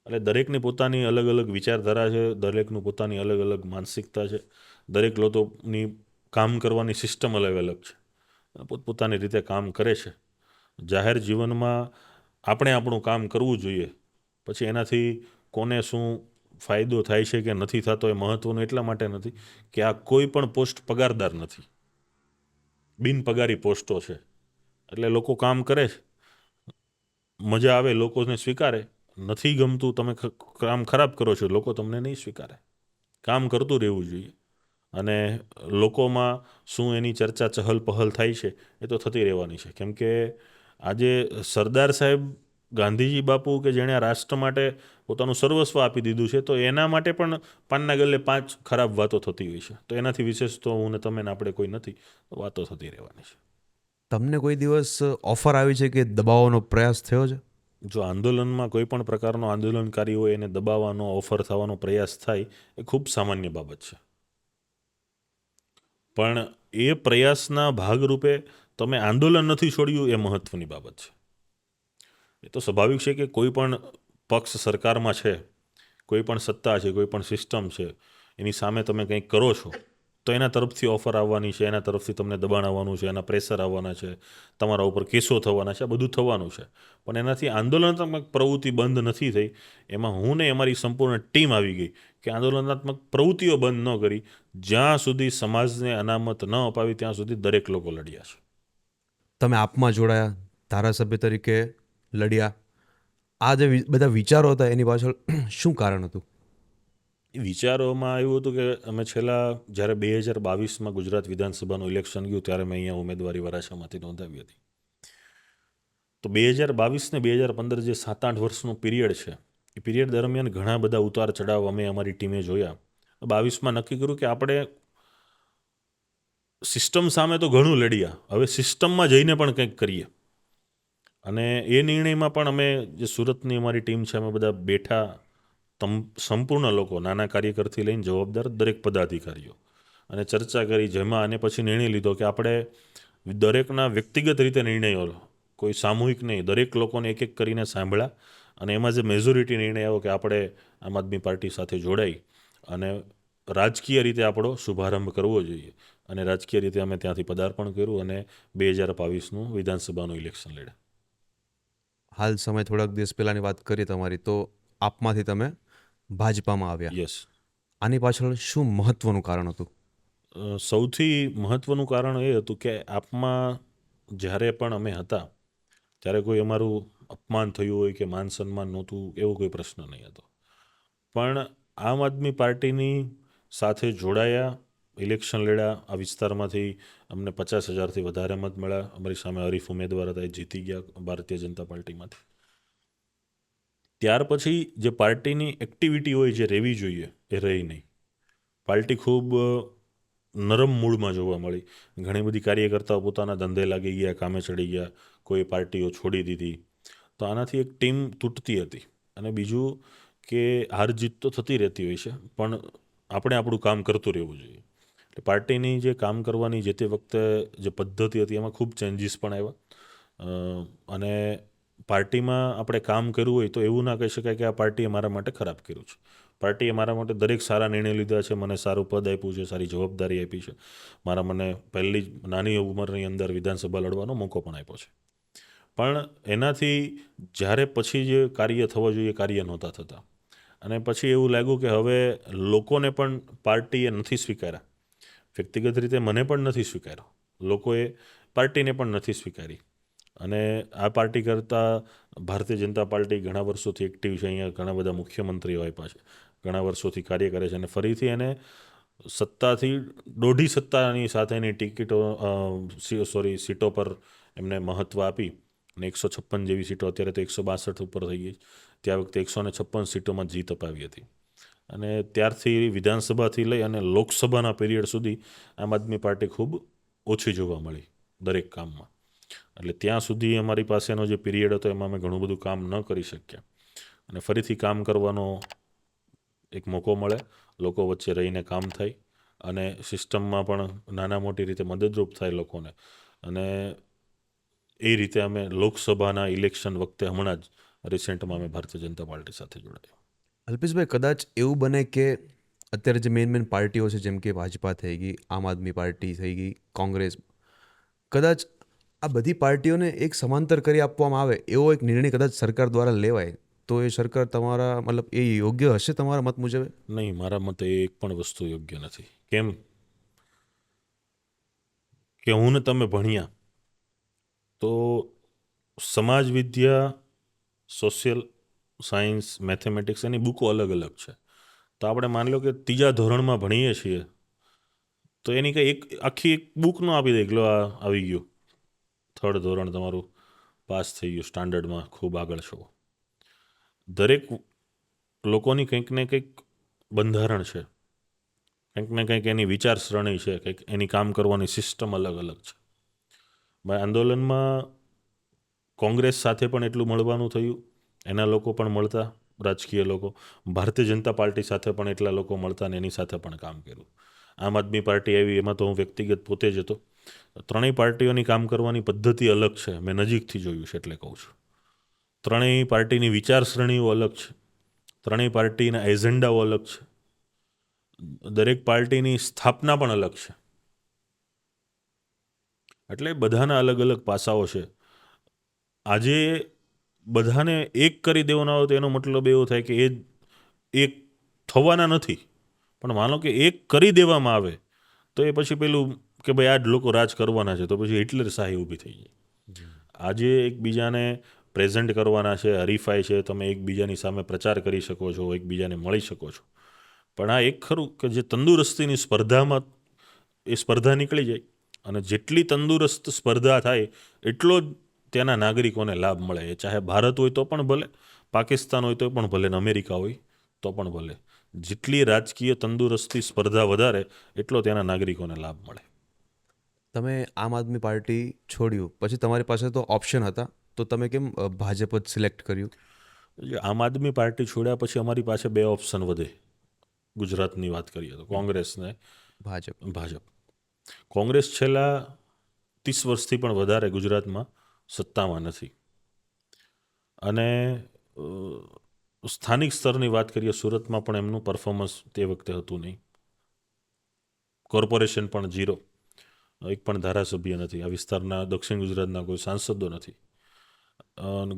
એટલે દરેકની પોતાની અલગ અલગ વિચારધારા છે, દરેકનું પોતાની અલગ અલગ માનસિકતા છે, દરેક લોકોની કામ કરવાની સિસ્ટમ અલગ અલગ છે, પોતપોતાની રીતે કામ કરે છે. જાહેર જીવનમાં આપણે આપણું કામ કરવું જોઈએ, પછી એનાથી કોને શું ફાયદો થાય છે કે નથી થતો એ મહત્ત્વનું એટલા માટે નથી કે આ કોઈ પણ પોસ્ટ પગારદાર નથી, બિનપગારી પોસ્ટો છે. એટલે લોકો કામ કરે છે, મજા આવે લોકોને સ્વીકારે, નથી ગમતું તમે કામ ખરાબ કરો છો લોકો તમને નહીં સ્વીકારે. કામ કરતું રહેવું જોઈએ અને લોકોમાં શું એની ચર્ચા ચહલ પહલ થાય છે એ તો થતી રહેવાની છે. કેમ કે આજે સરદાર સાહેબ, ગાંધીજી બાપુ કે જેણે આ રાષ્ટ્ર માટે પોતાનું સર્વસ્વ આપી દીધું છે, તો એના માટે પણ પાનના ગલ્લે 5 ખરાબ વાતો થતી હોય છે, તો એનાથી વિશેષ તો હું ને તમે ને આપણે કોઈ નથી, વાતો થતી રહેવાની છે. તમને કોઈ દિવસ ઓફર આવી છે કે દબાવવાનો પ્રયાસ થયો છે? જો આંદોલનમાં કોઈ પણ પ્રકારનો આંદોલનકારી હોય એને દબાવવાનો, ઓફર થવાનો પ્રયાસ થાય એ ખૂબ સામાન્ય બાબત છે. પણ એ પ્રયાસના ભાગરૂપે તમે આંદોલન નથી છોડ્યું એ મહત્ત્વની બાબત છે. એ તો સ્વાભાવિક છે કે કોઈ પણ પક્ષ સરકારમાં છે, કોઈ પણ સત્તા છે, કોઈ પણ સિસ્ટમ છે, એની સામે તમે કંઈક કરો છો તો એના તરફથી ઓફર આવવાની છે, એના તરફથી તમને દબાણ આવવાનું છે, એના પ્રેશર આવવાના છે, તમારા ઉપર કેસો થવાના છે, આ બધું થવાનું છે. પણ એનાથી આંદોલનાત્મક પ્રવૃત્તિ બંધ નથી થઈ. એમાં હું ને અમારી સંપૂર્ણ ટીમ આવી ગઈ કે આંદોલનાત્મક પ્રવૃત્તિઓ બંધ ન કરી, જ્યાં સુધી સમાજને અનામત ન અપાવી ત્યાં સુધી દરેક લોકો લડ્યા છે. તમે આપમાં જોડાયા, ધારાસભ્ય તરીકે લડ્યા, આ જે બધા વિચારો હતા એની પાછળ શું કારણ હતું? એ વિચારોમાં એવું હતું કે અમે છેલ્લા જ્યારે 2022માં ગુજરાત વિધાનસભાનું ઇલેક્શન ગયું ત્યારે મેં અહીંયા ઉમેદવારી વરાછામાંથી નોંધાવી હતી. તો 2022 ને 2015 જે 7-8 વર્ષનું પીરિયડ છે, એ પીરિયડ દરમિયાન ઘણા બધા ઉતાર ચઢાવ અમે અમારી ટીમે જોયા. 22માં નક્કી કર્યું કે આપણે સિસ્ટમ સામે તો ઘણું લડ્યા, હવે સિસ્ટમમાં જઈને પણ કંઈક કરીએ. અને એ નિર્ણયમાં પણ અમે જે સુરતની અમારી ટીમ છે અમે બધા બેઠા, સંપૂર્ણ લોકો, નાના કાર્યકરથી લઈને જવાબદાર દરેક પદાધિકારીઓ, અને ચર્ચા કરી, જેમાં અને પછી નિર્ણય લીધો કે આપણે દરેકના વ્યક્તિગત રીતે નિર્ણયો, કોઈ સામૂહિક નહીં, દરેક લોકોને એક એક કરીને સાંભળ્યા, અને એમાં જે મેજોરિટી નિર્ણય આવ્યો કે આપણે આમ આદમી પાર્ટી સાથે જોડાઈ અને રાજકીય રીતે આપણો શુભારંભ કરવો જોઈએ. અને રાજકીય રીતે અમે ત્યાંથી પદાર્પણ કર્યું અને 2022નું વિધાનસભાનું ઇલેક્શન લડ્યા. હાલ સમય થોડાક દિવસ પહેલાંની વાત કરીએ તમારી, તો આપમાંથી તમે ભાજપામાં આવ્યા. યસ. આની પાછળ શું મહત્વનું કારણ હતું? સૌથી મહત્ત્વનું કારણ એ હતું કે આપમાં જ્યારે પણ અમે હતા ત્યારે કોઈ અમારું અપમાન થયું હોય કે માન સન્માન નહોતું, એવો કોઈ પ્રશ્ન નહીં હતો. પણ આમ આદમી પાર્ટીની સાથે જોડાયા, ઇલેક્શન લડ્યા, આ વિસ્તારમાંથી અમને 50,000થી વધારે મત મળ્યા. અમારી સામે હરીફ ઉમેદવાર હતા, એ જીતી ગયા ભારતીય જનતા પાર્ટીમાંથી. ત્યાર પછી જે પાર્ટીની એક્ટિવિટી હોય, જે રહેવી જોઈએ, એ રહી નહીં. પાર્ટી ખૂબ નરમ મૂળમાં જોવા મળી. ઘણી બધી કાર્યકર્તાઓ પોતાના ધંધે લાગી ગયા, કામે ચડી ગયા, કોઈ પાર્ટીઓ છોડી દીધી. તો આનાથી એક ટીમ તૂટતી હતી. અને બીજું કે હાર જીત તો થતી રહેતી હોય છે, પણ આપણે આપણું કામ કરતું રહેવું જોઈએ. એટલે પાર્ટીની જે કામ કરવાની જે તે વખતે જે પદ્ધતિ હતી, એમાં ખૂબ ચેન્જીસ પણ આવ્યા. અને પાર્ટીમાં આપણે કામ કર્યું હોય તો એવું ના કહી શકાય કે આ પાર્ટીએ મારા માટે ખરાબ કર્યું છે. પાર્ટીએ મારા માટે દરેક સારા નિર્ણય લીધા છે, મને સારું પદ આપ્યું છે, સારી જવાબદારી આપી છે, મને પહેલી જ નાની ઉંમરની અંદર વિધાનસભા લડવાનો મોકો પણ આપ્યો છે. પણ એનાથી જ્યારે પછી જે કાર્ય થવા જોઈએ, કાર્ય નહોતા થતા. અને પછી એવું લાગ્યું કે હવે લોકોને પણ પાર્ટીએ નથી સ્વીકાર્યા. વ્યક્તિગત રીતે મને પણ નથી સ્વીકાર્યો, લોકોએ પાર્ટીને પણ નથી સ્વીકારી. અને આ પાર્ટી કરતાં ભારતીય જનતા પાર્ટી ઘણા વર્ષોથી એક્ટિવ છે. અહીંયા ઘણા બધા મુખ્યમંત્રીઓ આપ્યા છે, ઘણા વર્ષોથી કાર્ય કરે છે, અને ફરીથી એને સત્તાથી દોઢી સત્તાની સાથેની સીટો પર એમને મહત્ત્વ આપી. અને 156 જેવી સીટો, અત્યારે તો 162 ઉપર થઈ ગઈ. ત્યાં વખતે 156 સીટોમાં જીત અપાવી હતી. અને ત્યારથી વિધાનસભાથી લઈ અને લોકસભાના પીરિયડ સુધી આમ આદમી પાર્ટી ખૂબ ઓછી જોવા મળી દરેક કામમાં. એટલે ત્યાં સુધી અમારી પાસેનો જે પીરિયડ હતો, એમાં અમે ઘણું બધું કામ ન કરી શક્યા. અને ફરીથી કામ કરવાનો એક મોકો મળે, લોકો વચ્ચે રહીને કામ થાય, અને સિસ્ટમમાં પણ નાના મોટી રીતે મદદરૂપ થાય લોકોને. અને એ રીતે અમે લોકસભાના ઇલેક્શન વખતે હમણાં જ રિસેન્ટમાં અમે ભારતીય જનતા પાર્ટી સાથે જોડાયા. અલ્પેશભાઈ, કદાચ એવું બને કે અત્યારે જે મેઇન પાર્ટીઓ છે, જેમ કે ભાજપા થઈ ગઈ, આમ આદમી પાર્ટી થઈ ગઈ, કોંગ્રેસ, કદાચ આ બધી પાર્ટીઓને એક સમાંતર કરી આપવામાં આવે, એવો એક નિર્ણય કદાચ સરકાર દ્વારા લેવાય, તો એ સરકાર તમારા મતલબ એ યોગ્ય હશે તમારા મત મુજબ? નહીં, મારા મતે એક પણ વસ્તુ યોગ્ય નથી. કેમ કે હું ને તમે ભણ્યા તો સમાજ વિદ્યા, સોશિયલ સાયન્સ, મેથેમેટિક્સ, એની બુકો અલગ અલગ છે. તો આપણે માની લો કે ત્રીજા ધોરણમાં ભણીએ છીએ, તો એની કંઈ આખી એક બુક ન આપી દે કે આ આવી ગયું, 3rd ધોરણ તમારું પાસ થઈ ગયું, સ્ટાન્ડર્ડમાં ખૂબ આગળ છો. દરેક લોકોની કંઈક ને કંઈક બંધારણ છે, કંઈક ને કંઈક એની વિચારસરણી છે, કંઈક એની કામ કરવાની સિસ્ટમ અલગ અલગ છે. આંદોલનમાં કોંગ્રેસ સાથે પણ એટલું મળવાનું થયું, એના લોકો પણ મળતા, રાજકીય લોકો. ભારતીય જનતા પાર્ટી સાથે પણ એટલા લોકો મળતા, ને એની સાથે પણ કામ કર્યું. આમ આદમી પાર્ટી આવી, એમાં તો હું વ્યક્તિગત પોતે જ હતો. ત્રણેય પાર્ટીઓની કામ કરવાની પદ્ધતિ અલગ છે, મેં નજીકથી જોયું છે એટલે કહું છું. ત્રણેય પાર્ટીની વિચારસરણીઓ અલગ છે, ત્રણેય પાર્ટીના એજન્ડાઓ અલગ છે, દરેક પાર્ટીની સ્થાપના પણ અલગ છે. એટલે બધાના અલગ અલગ પાસાઓ છે. આજે બધાને એક કરી દેવાના હોય તો એનો મતલબ એવો થાય કે એ એક થવાના નથી. પણ માનો કે એક કરી દેવામાં આવે તો એ પછી પેલું કે ભાઈ આ જ લોકો રાજ કરવાના છે, તો પછી હિટલર શાહી ઊભી થઈ જાય. આજે એકબીજાને પ્રેઝન્ટ કરવાના છે, હરીફાઈ છે, તમે એકબીજાની સામે પ્રચાર કરી શકો છો, એકબીજાને મળી શકો છો. પણ આ એક ખરું કે જે તંદુરસ્તીની સ્પર્ધામાં એ સ્પર્ધા નીકળી જાય, અને જેટલી તંદુરસ્ત સ્પર્ધા થાય એટલો જ ત્યાંના નાગરિકોને લાભ મળે. એ ચાહે ભારત હોય તો પણ ભલે, પાકિસ્તાન હોય તો પણ ભલે, ને અમેરિકા હોય તો પણ ભલે. જેટલી રાજકીય તંદુરસ્તી સ્પર્ધા વધારે, એટલો ત્યાંના નાગરિકોને લાભ મળે. તમે આમ આદમી પાર્ટી છોડ્યું પછી તમારી પાસે તો ઓપ્શન હતા, તો તમે કેમ ભાજપ જ સિલેક્ટ કર્યું? જે આમ આદમી પાર્ટી છોડ્યા પછી અમારી પાસે બે ઓપ્શન વધે. ગુજરાતની વાત કરીએ તો કોંગ્રેસ ને ભાજપ. કોંગ્રેસ છેલ્લા 30 વર્ષથી પણ વધારે ગુજરાતમાં સત્તામાં નથી. અને સ્થાનિક સ્તરની વાત કરીએ, સુરતમાં પણ એમનું પરફોર્મન્સ તે વખતે હતું નહીં. કોર્પોરેશન પણ 0, એક પણ ધારાસભ્ય નથી. આ વિસ્તારના દક્ષિણ ગુજરાતના કોઈ સાંસદો નથી.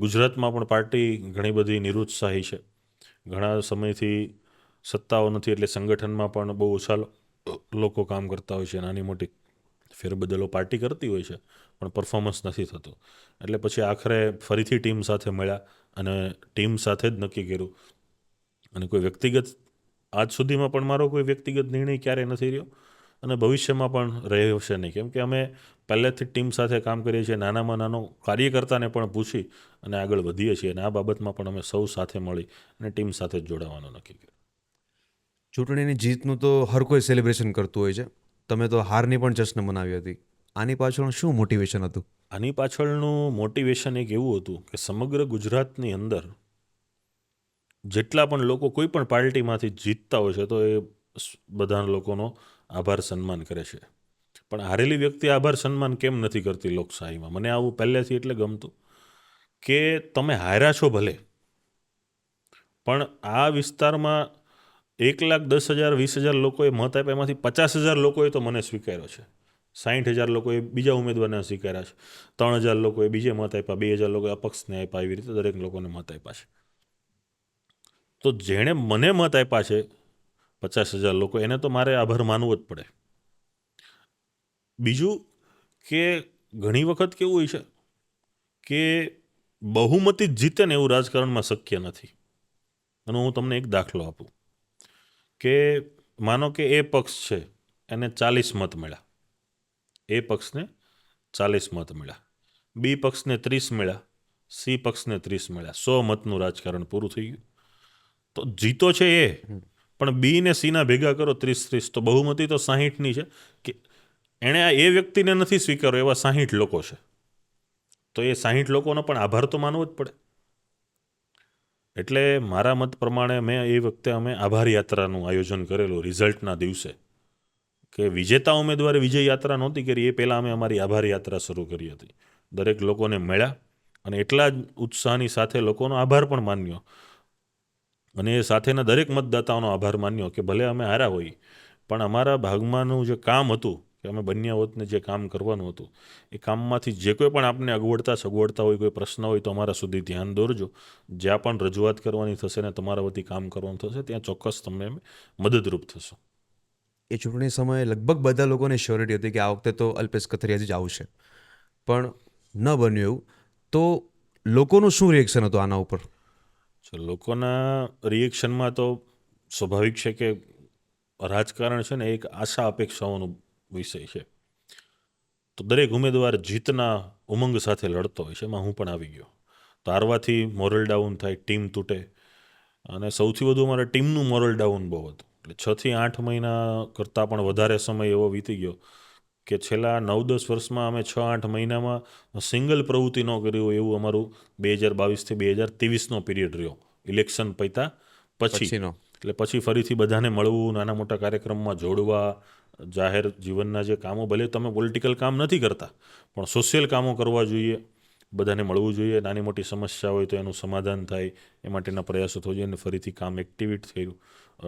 ગુજરાતમાં પણ પાર્ટી ઘણી બધી નિરુત્સાહી છે. ઘણા સમયથી સત્તાઓ નથી એટલે સંગઠનમાં પણ બહુ ઓછા લોકો કામ કરતા હોય છે. નાની મોટી ફેરબદલો પાર્ટી કરતી હોય છે પણ પરફોર્મન્સ નથી થતું. એટલે પછી આખરે ફરીથી ટીમ સાથે મળ્યા અને ટીમ સાથે જ નક્કી કર્યું. અને કોઈ વ્યક્તિગત આજ સુધીમાં પણ મારો કોઈ વ્યક્તિગત નિર્ણય ક્યારેય નથી રહ્યો અને ભવિષ્યમાં પણ રહ્યો છે નહીં. કેમ કે અમે પહેલેથી ટીમ સાથે કામ કરીએ છીએ. નાનામાં નાનો કાર્યકર્તાને પણ પૂછી અને આગળ વધીએ છીએ. અને આ બાબતમાં પણ અમે સૌ સાથે મળી અને ટીમ સાથે જ જોડાવાનું નક્કી કર્યું. ચૂંટણીની જીતનું તો હર કોઈ સેલિબ્રેશન કરતું હોય છે. તમે તો હારની પણ જશ્ન મનાવી હતી. આની પાછળ શું મોટિવેશન હતું? આની પાછળનું મોટિવેશન એક એવું હતું કે સમગ્ર ગુજરાતની અંદર જેટલા પણ લોકો કોઈ પણ પાર્ટીમાંથી જીતતા હોય છે તો એ બધા લોકોનો આભાર સન્માન કરે છે. પણ હારેલી વ્યક્તિ આભાર સન્માન કેમ નથી કરતી લોકશાહીમાં? મને આવું પહેલેથી એટલે ગમતું કે તમે હાર્યા છો ભલે, પણ આ વિસ્તારમાં 1,10,000 20,000 લોકોએ મત આપ્યા, એમાંથી 50,000 લોકોએ તો મને સ્વીકાર્યો છે. 60,000 લોકોએ બીજા ઉમેદવારને સ્વીકાર્યા છે. 3,000 લોકોએ બીજે મત આપ્યા, 2,000 લોકોએ અપક્ષને આપ્યા. એવી રીતે દરેક લોકોને મત આપ્યા છે. તો જેણે મને મત આપ્યા છે 50,000 લોકો, એને તો મારે આભાર માનવો જ પડે. બીજું કે ઘણી વખત કેવું હોય છે કે બહુમતી જ જીતે ને એવું રાજકારણમાં શક્ય નથી. અને હું તમને એક દાખલો આપું કે માનો કે એ પક્ષ છે એને 40 મત મળ્યા, એ પક્ષને 40 મત મળ્યા, બી પક્ષને 30 મળ્યા, સી પક્ષને 30 મળ્યા. 100 મતનું રાજકારણ પૂરું થઈ ગયું. તો જીતો છે એ, પણ બી ને સીના ભેગા કરો 30-30, તો બહુમતી તો 60ની છે. કે એણે આ એ વ્યક્તિને નથી સ્વીકાર્યો એવા 60 લોકો છે. તો એ 60 લોકોનો પણ આભાર તો માનવો જ પડે. એટલે મારા મત પ્રમાણે એ વખતે અમે આભાર યાત્રાનું આયોજન કરેલું રિઝલ્ટના દિવસે. કે વિજેતા ઉમેદવારે વિજય યાત્રા નહોતી કરી, એ પહેલાં અમે અમારી આભાર યાત્રા શરૂ કરી હતી. દરેક લોકોને મળ્યા અને એટલા જ ઉત્સાહની સાથે લોકોનો આભાર પણ માન્યો. અને એ સાથેના દરેક મતદાતાઓનો આભાર માન્યો કે ભલે અમે હાર્યા હોઈએ, પણ અમારા ભાગમાંનું જે કામ હતું કે અમે બન્યા હોતને જે કામ કરવાનું હતું, એ કામમાંથી જે કોઈ પણ આપને સગવડતા હોય, કોઈ પ્રશ્ન હોય તો અમારા સુધી ધ્યાન દોરજો. જ્યાં પણ રજૂઆત કરવાની થશે ને તમારા વતી કામ કરવાનું થશે, ત્યાં ચોક્કસ તમને અમે મદદરૂપ થશું. એ ચૂંટણી સમયે લગભગ બધા લોકોને શ્યોરિટી હતી કે આ વખતે તો અલ્પેશ કથિરિયાજી જ આવશે, પણ ન બન્યું એવું. તો લોકોનું શું રિએક્શન હતું આના ઉપર? લોકોના રિએક્શનમાં તો સ્વાભાવિક છે કે રાજકારણ છે ને એક આશા અપેક્ષાઓનો વિષય છે. તો દરેક ઉમેદવાર જીતના ઉમંગ સાથે લડતો હોય છે. એમાં હું પણ આવી ગયો. તો હારવાથી મોરલ ડાઉન થાય, ટીમ તૂટે. અને સૌથી વધુ અમારે ટીમનું મોરલ ડાઉન બહુ હતું. એટલે 6 થી 8 મહિના કરતાં પણ વધારે સમય એવો વીતી ગયો કે છેલ્લા 9-10 વર્ષમાં અમે 6-8 મહિનામાં સિંગલ પ્રવૃત્તિ ન કરી હોય એવું અમારું 2022 થી 2023નો પીરિયડ રહ્યો, ઇલેક્શન પત્યા પછીનો. એટલે પછી ફરીથી બધાને મળવું, નાના મોટા કાર્યક્રમમાં જોડવા, જાહેર જીવનના જે કામો, ભલે તમે પોલિટિકલ કામ નથી કરતા પણ સોશિયલ કામો કરવા જોઈએ, બધાને મળવું જોઈએ. નાની મોટી સમસ્યા હોય તો એનું સમાધાન થાય એ માટેના પ્રયાસો થવો જોઈએ. અને ફરીથી કામ એક્ટિવેટ થયું,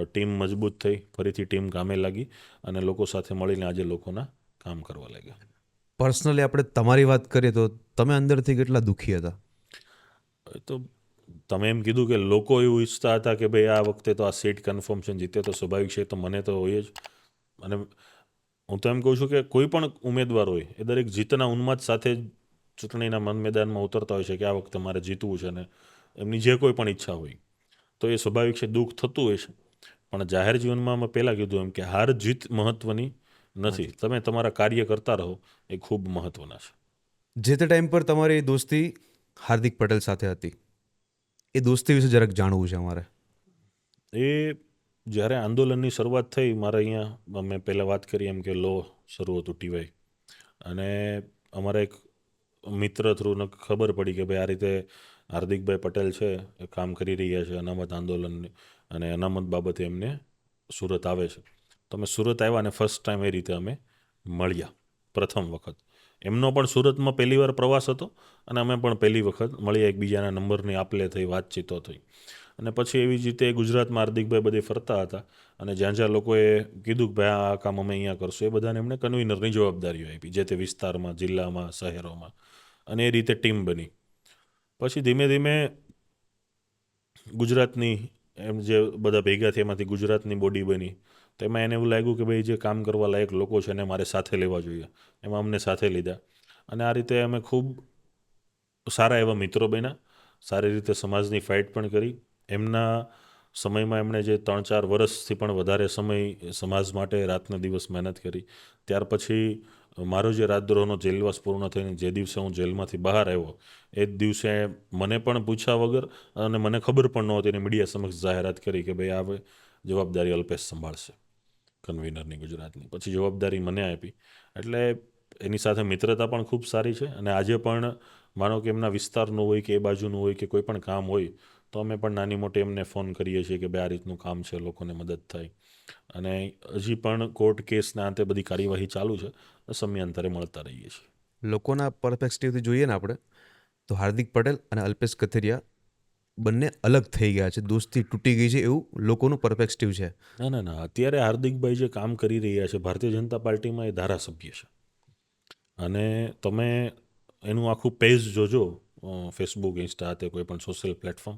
ટીમ મજબૂત થઈ, ફરીથી ટીમ કામે લાગી અને લોકો સાથે મળીને આજે લોકોના કામ કરવા લાગ્યા. પર્સનલી આપણે તમારી વાત કરીએ તો તમે અંદરથી કેટલા દુઃખી હતા? તો તમે એમ કીધું કે લોકો એવું ઈચ્છતા હતા કે ભાઈ આ વખતે તો આ સીટ કન્ફર્મ છે, જીતે તો સ્વાભાવિક છે, તો મને તો હોય જ. અને હું તો એમ કહું છું કે કોઈ પણ ઉમેદવાર હોય એ દરેક જીતના ઉન્માદ સાથે જ ચૂંટણીના મેદાનમાં ઉતરતા હોય છે કે આ વખતે મારે જીતવું છે. ને એમની જે કોઈ પણ ઈચ્છા હોય તો એ સ્વાભાવિક છે, દુઃખ થતું હોય છે. પણ જાહેર જીવનમાં અમે પહેલાં કીધું એમ કે હાર જીત મહત્ત્વની નથી, તમે તમારા કાર્ય કરતા રહો એ ખૂબ મહત્ત્વના છે. જે તે ટાઈમ પર તમારી દોસ્તી હાર્દિક પટેલ સાથે હતી, એ દોસ્તી વિશે જરાક જાણવું છે અમારે. એ જ્યારે આંદોલનની શરૂઆત થઈ, મારા અહીંયા મેં પહેલાં વાત કરી એમ કે લો શરૂ હતું ટીવાય, અને અમારા એક મિત્ર થ્રુ ખબર પડી કે ભાઈ આ રીતે હાર્દિકભાઈ પટેલ છે એ કામ કરી રહ્યા છે અનામત આંદોલનની, અને અનામત બાબતે એમને સુરત આવે છે. તો અમે સુરત આવ્યા અને ફર્સ્ટ ટાઈમ એ રીતે અમે મળ્યા, પ્રથમ વખત. એમનો પણ સુરતમાં પહેલી વાર પ્રવાસ હતો અને અમે પણ પહેલી વખત મળ્યા, એકબીજાના નંબરની આપલે થઈ, વાતચીતો થઈ. અને પછી એવી જ રીતે ગુજરાતમાં હાર્દિકભાઈ બધે ફરતા હતા અને જ્યાં જ્યાં લોકોએ કીધું કે ભાઈ આ કામ અમે અહીંયા કરશું, એ બધાને એમણે કન્વીનરની જવાબદારીઓ આપી, જે તે વિસ્તારમાં, જિલ્લામાં, શહેરોમાં, અને એ રીતે ટીમ બની. પછી ધીમે ધીમે ગુજરાતની એમ જે બધા ભેગા થયા એમાંથી ગુજરાતની બોડી બની. તો એમાં એને એવું લાગ્યું કે ભાઈ જે કામ કરવા લાયક લોકો છે એને મારે સાથે લેવા જોઈએ. એમાં અમને સાથે લીધા અને આ રીતે અમે ખૂબ સારા એવા મિત્રો બન્યા, સારી રીતે સમાજની ફાઇટ પણ કરી. એમના સમયમાં એમણે જે 3-4 વર્ષથી પણ વધારે સમય સમાજ માટે રાતને દિવસ મહેનત કરી. ત્યાર પછી મારો જે રાજદ્રોહનો જેલવાસ પૂર્ણ થઈને જે દિવસે હું જેલમાંથી બહાર આવ્યો, એ જ દિવસે મને પણ પૂછ્યા વગર અને મને ખબર પણ નહોતી અને મીડિયા સમક્ષ જાહેરાત કરી કે ભાઈ આ જવાબદારી અલ્પેશ સંભાળશે કન્વીનરની ગુજરાતની. પછી જવાબદારી મને આપી. એટલે એની સાથે મિત્રતા પણ ખૂબ સારી છે અને આજે પણ માનો કે એમના વિસ્તારનું હોય કે એ બાજુનું હોય કે કોઈ પણ કામ હોય તો અમે પણ નાની મોટી એમને ફોન કરીએ છીએ કે ભાઈ આ રીતનું કામ છે, લોકોને મદદ થાય. અને હજી પણ કોર્ટ કેસના અંતે બધી કાર્યવાહી ચાલુ છે, સમયાંતરે મળતા રહીએ છીએ. લોકોના પરસ્પેક્ટિવથી જોઈએ ને આપણે, તો હાર્દિક પટેલ અને અલ્પેશ કથિરિયા બંને અલગ થઈ ગયા છે, દોસ્તી તૂટી ગઈ છે, એવું લોકોનું પરસ્પેક્ટિવ છે. ના, અત્યારે હાર્દિકભાઈ જે કામ કરી રહ્યા છે ભારતીય જનતા પાર્ટીમાં, એ ધારાસભ્ય છે. અને તમે એનું આખું પેજ જોજો, ફેસબુક, ઇન્સ્ટા, તે કોઈ પણ સોશિયલ પ્લેટફોર્મ,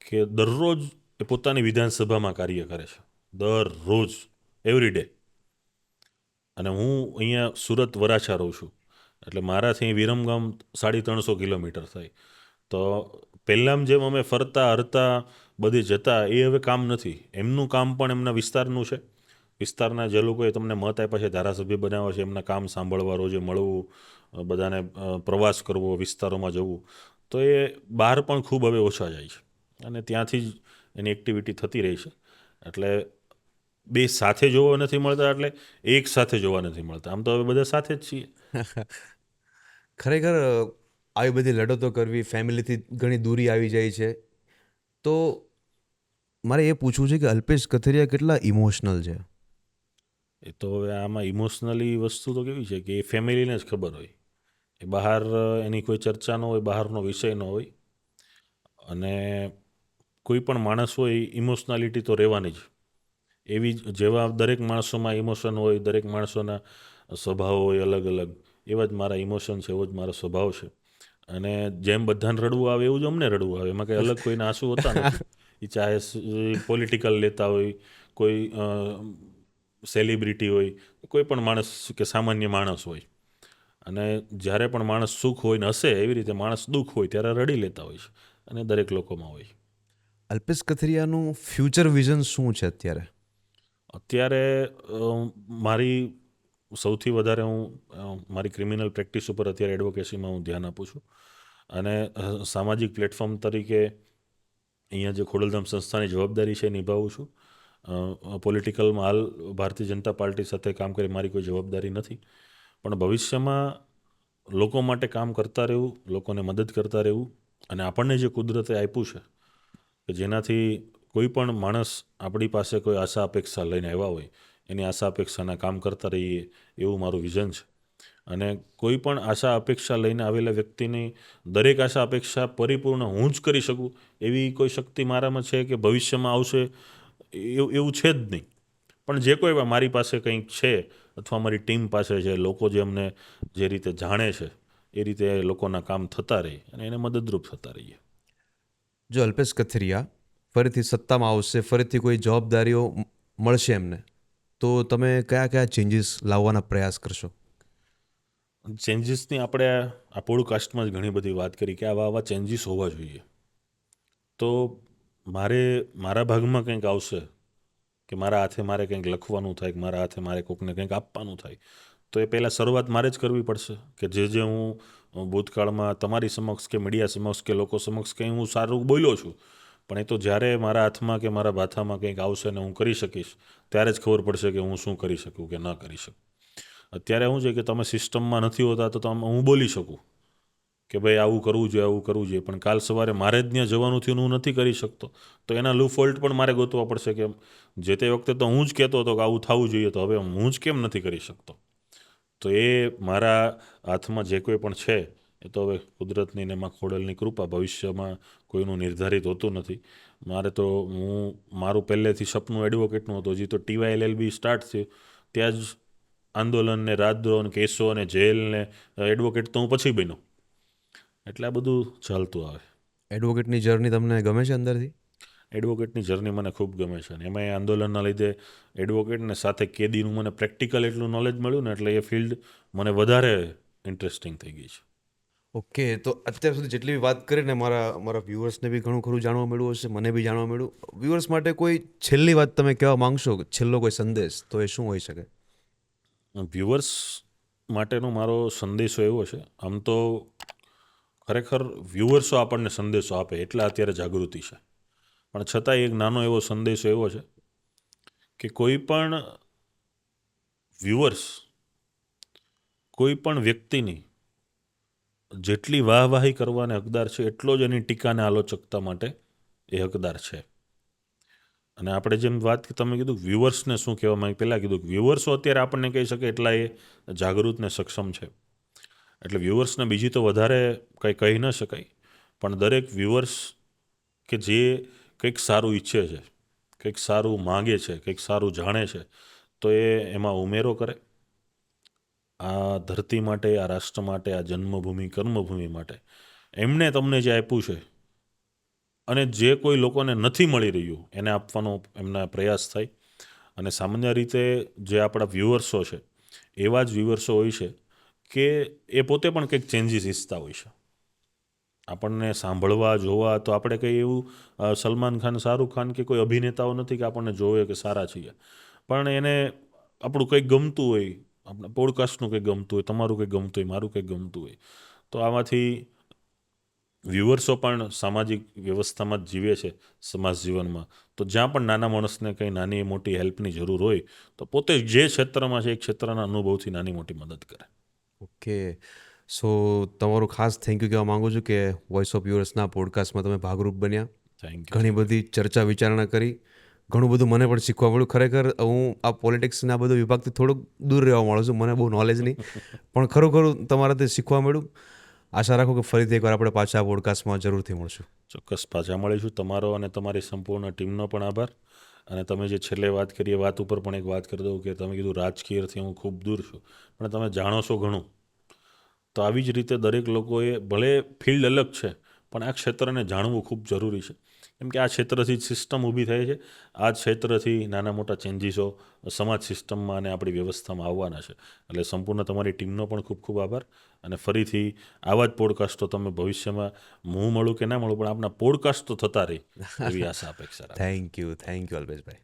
કે દરરોજ એ પોતાની વિધાનસભામાં કાર્ય કરે છે, દરરોજ, એવરી ડે. અને હું અહીંયા સુરત વરાછા રહું છું, એટલે મારાથી વિરમગામ 350 કિલોમીટર થાય. તો પહેલાં જેમ અમે ફરતા હરતા બધી જતા, એ હવે કામ નથી. એમનું કામ પણ એમના વિસ્તારનું છે. વિસ્તારના જે લોકોએ તમને મત આપ્યા છે, ધારાસભ્ય બનાવ્યા છે, એમના કામ સાંભળવા, રોજે મળવું, બધાને પ્રવાસ કરવો, વિસ્તારોમાં જવું, તો એ બહાર પણ ખૂબ હવે ઓછા જાય છે અને ત્યાંથી જ એની એક્ટિવિટી થતી રહી છે. એટલે બે સાથે જોવા નથી મળતા, એટલે એક સાથે જોવા નથી મળતા. આમ તો હવે બધા સાથે જ છીએ. ખરેખર આવી બધી લડતો કરવી, ફેમિલીથી ઘણી દૂરી આવી જાય છે. તો મારે એ પૂછવું છે કે અલ્પેશ કથિરિયા કેટલા ઇમોશનલ છે? એ તો હવે આમાં ઇમોશનલી વસ્તુ તો કેવી છે કે એ ફેમિલીને જ ખબર હોય. એ બહાર એની કોઈ ચર્ચા ન હોય, બહારનો વિષય ન હોય. અને કોઈ પણ માણસ હોય, ઇમોશનાલિટી તો રહેવાની જ. એવી જ જેવા દરેક માણસોમાં ઇમોશન હોય, દરેક માણસોના સ્વભાવ હોય અલગ અલગ, એવા જ મારા ઇમોશન છે, એવો જ મારો સ્વભાવ છે. અને જેમ બધાને રડવું આવે એવું જ અમને રડવું આવે. એમાં કંઈ અલગ કોઈના આંસુ હોતા નથી. એ ચાહે પોલિટિકલ નેતા હોય, કોઈ સેલિબ્રિટી હોય, કોઈ પણ માણસ કે સામાન્ય માણસ હોય. અને જ્યારે પણ માણસ સુખ હોય ને હશે, એવી રીતે માણસ દુઃખ હોય ત્યારે રડી લેતા હોય છે, અને દરેક લોકોમાં હોય. અલ્પેશ કથિરિયાનું ફ્યુચર વિઝન શું છે અત્યારે? અત્યારે મારી સૌથી વધારે હું મારી ક્રિમિનલ પ્રેક્ટિસ ઉપર અત્યારે એડવોકેસીમાં હું ધ્યાન આપું છું. અને સામાજિક પ્લેટફોર્મ તરીકે અહીંયા જે ખોડલધામ સંસ્થાની જવાબદારી છે એ નિભાવું છું. પોલિટિકલમાં હાલ ભારતીય જનતા પાર્ટી સાથે કામ કરી મારી કોઈ જવાબદારી નથી, પણ ભવિષ્યમાં લોકો માટે કામ કરતા રહેવું, લોકોને મદદ કરતા રહેવું. અને આપણને જે કુદરતે આપ્યું છે કે જેનાથી કોઈ પણ માણસ આપણી પાસે કોઈ આશા અપેક્ષા લઈને આવ્યા હોય, એની આશા અપેક્ષાના કામ કરતા રહીએ, એવું મારું વિઝન છે. અને કોઈ પણ આશા અપેક્ષા લઈને આવેલા વ્યક્તિની દરેક આશા અપેક્ષા પરિપૂર્ણ હું જ કરી શકું એવી કોઈ શક્તિ મારામાં છે કે ભવિષ્યમાં આવશે, એવું છે જ નહીં. પણ જે કોઈ મારી પાસે કંઈક છે અથવા મારી ટીમ પાસે છે, લોકો જે અમને જે રીતે જાણે છે, એ રીતે લોકોના કામ થતા રહે અને એને મદદરૂપ થતા રહીએ. જો અલ્પેશ કથિરિયા ફરીથી સત્તામાં આવશે, ફરીથી કોઈ જવાબદારીઓ મળશે એમને, તો તમે કયા કયા ચેન્જીસ લાવવાના પ્રયાસ કરશો? ચેન્જીસની આપણે આ પોડકાસ્ટમાં જ ઘણી બધી વાત કરી કે આવા ચેન્જીસ હોવા જોઈએ. તો મારા ભાગમાં કંઈક આવશે કે મારા હાથે મારે કંઈક લખવાનું થાય, કે મારા હાથે મારે કોઈકને કંઈક આપવાનું થાય, તો એ પહેલાં શરૂઆત મારે જ કરવી પડશે. કે જે હું ભૂતકાળમાં તમારી સમક્ષ કે મીડિયા સમક્ષ કે લોકો સમક્ષ કંઈ હું સારું બોલ્યો છું, પણ એ તો જ્યારે મારા હાથમાં કે મારા ભાથામાં કંઈક આવશે ને હું કરી શકીશ, ત્યારે જ ખબર પડશે કે હું શું કરી શકું કે ન કરી શકું. અત્યારે શું છે કે તમે સિસ્ટમમાં નથી હોતા તો હું બોલી શકું, કે ભાઈ આવું કરવું જોઈએ પણ કાલ સવારે મારે જ ત્યાં જવાનું થયું હું નથી કરી શકતો તો એના લૂ ફોલ્ટ પણ મારે ગોતવા પડશે કે જે તે વખતે તો હું જ કહેતો હતો કે આવું થવું જોઈએ તો હવે હું જ કેમ નથી કરી શકતો. તો એ મારા હાથમાં જે કોઈ પણ છે એ તો હવે કુદરતની ને એમાં ખોડલની કૃપા, ભવિષ્યમાં કોઈનું નિર્ધારિત હોતું નથી. મારે તો મારું પહેલેથી સપનું એડવોકેટનું હતું. હજી તો TYLLB સ્ટાર્ટ થયું ત્યાં જ આંદોલન ને રાજદ્રોહ ને કેસો ને જેલ ને એડવોકેટ તો હું પછી બન્યો. એટલે આ બધું ચાલતું આવે. એડવોકેટની જર્ની તમને ગમે છે અંદરથી? એડવોકેટની જર્ની મને ખૂબ ગમે છે અને એમાં આંદોલનના લીધે એડવોકેટને સાથે કેદીનું મને પ્રેક્ટિકલ એટલું નોલેજ મળ્યું ને એટલે એ ફિલ્ડ મને વધારે ઇન્ટરેસ્ટિંગ થઈ ગઈ છે. ઓકે, તો અત્યાર સુધી જેટલી બી વાત કરીને મારા વ્યુઅર્સને બી ઘણું ખરું જાણવા મળ્યું હશે, મને બી જાણવા મળ્યું. વ્યુઅર્સ માટે કોઈ છેલ્લી વાત તમે કહેવા માંગશો, છેલ્લો કોઈ સંદેશ, તો એ શું હોઈ શકે? વ્યુઅર્સ માટેનો મારો સંદેશો એવો છે, આમ તો ખરેખર વ્યુઅર્સો આપણને સંદેશો આપે એટલે અત્યારે જાગૃતિ છે, પણ છતાંય એક નાનો એવો સંદેશો એવો છે કે કોઈ પણ વ્યુઅર્સ કોઈ પણ વ્યક્તિની જેટલી વાહવાહી કરવાને હકદાર છે એટલો જ એની ટીકાને આલોચકતા માટે એ હકદાર છે. અને આપણે જેમ વાત તમે કીધું વ્યુઅર્સને શું કહેવા માંગે, પહેલાં કીધું કે વ્યુઅર્સો અત્યારે આપણને કહી શકે એટલા એ જાગૃત ને સક્ષમ છે. એટલે વ્યુઅર્સને બીજી તો વધારે કંઈ કહી ન શકાય, પણ દરેક વ્યુઅર્સ કે જે કંઈક સારું ઈચ્છે છે, કંઈક સારું માગે છે, કંઈક સારું જાણે છે, તો એ એમાં ઉમેરો કરે. આ ધરતી માટે, આ રાષ્ટ્ર માટે, આ જન્મભૂમિ કર્મભૂમિ માટે એમણે તમને જે આપ્યું છે અને જે કોઈ લોકોને નથી મળી રહ્યું એને આપવાનો એમના પ્રયાસ થાય. અને સામાન્ય રીતે જે આપણા વ્યુઅર્સો છે એવા જ વ્યુઅર્સો હોય છે કે એ પોતે પણ કંઈક ચેન્જીસ ઈચ્છતા હોય છે. આપણને સાંભળવા જોવા તો આપણે કંઈ એવું સલમાન ખાન, શાહરૂખ ખાન કે કોઈ અભિનેતાઓ નથી કે આપણને જોવે કે સારા છીએ, પણ એને આપણું કંઈક ગમતું હોય, આપણે પોડકાસ્ટનું કંઈક ગમતું હોય, તમારું કંઈક ગમતું હોય, મારું કંઈક ગમતું હોય, તો આમાંથી વ્યુઅર્સો પણ સામાજિક વ્યવસ્થામાં જ જીવે છે, સમાજ જીવનમાં. તો જ્યાં પણ નાના માણસને કંઈ નાની મોટી હેલ્પની જરૂર હોય તો પોતે જે ક્ષેત્રમાં છે એ ક્ષેત્રના અનુભવથી નાની મોટી મદદ કરે. ઓકે, સો તમારું ખાસ થેન્ક યુ કહેવા માગું છું કે વોઇસ ઓફ વ્યુઅર્સના પોડકાસ્ટમાં તમે ભાગરૂપ બન્યા. Thank you. ઘણી બધી ચર્ચા વિચારણા કરી, ઘણું બધું મને પણ શીખવા મળ્યું. ખરેખર હું આ પોલિટિક્સના આ બધો વિભાગથી થોડોક દૂર રહેવા માણું છું, મને બહુ નોલેજ નહીં, પણ ખરું તમારાથી શીખવા મળ્યું. આશા રાખું કે ફરીથી એકવાર આપણે પાછા આ પોડકાસ્ટમાં જરૂરથી મળશું. ચોક્કસ પાછા મળીશું. તમારો અને તમારી સંપૂર્ણ ટીમનો પણ આભાર. અને તમે જે છેલ્લે વાત કરી એ વાત ઉપર પણ એક વાત કરી દઉં કે તમે કીધું રાજકીયથી હું ખૂબ દૂર છું, પણ તમે જાણો છો ઘણું. તો આવી જ રીતે દરેક લોકોએ ભલે ફિલ્ડ અલગ છે પણ આ ક્ષેત્રને જાણવું ખૂબ જરૂરી છે, કેમ કે આ ક્ષેત્રથી જ સિસ્ટમ ઊભી થાય છે. આ જ ક્ષેત્રથી નાના મોટા ચેન્જીસો સમાજ સિસ્ટમમાં અને આપણી વ્યવસ્થામાં આવવાના છે. એટલે સંપૂર્ણ તમારી ટીમનો પણ ખૂબ ખૂબ આભાર. અને ફરીથી આવા જ પોડકાસ્ટો તમે ભવિષ્યમાં હું મળું કે ના મળું પણ આપણા પોડકાસ્ટ તો થતા રહે એવી આશા અપેક્ષા રાખું. Thank you Alpeshbhai.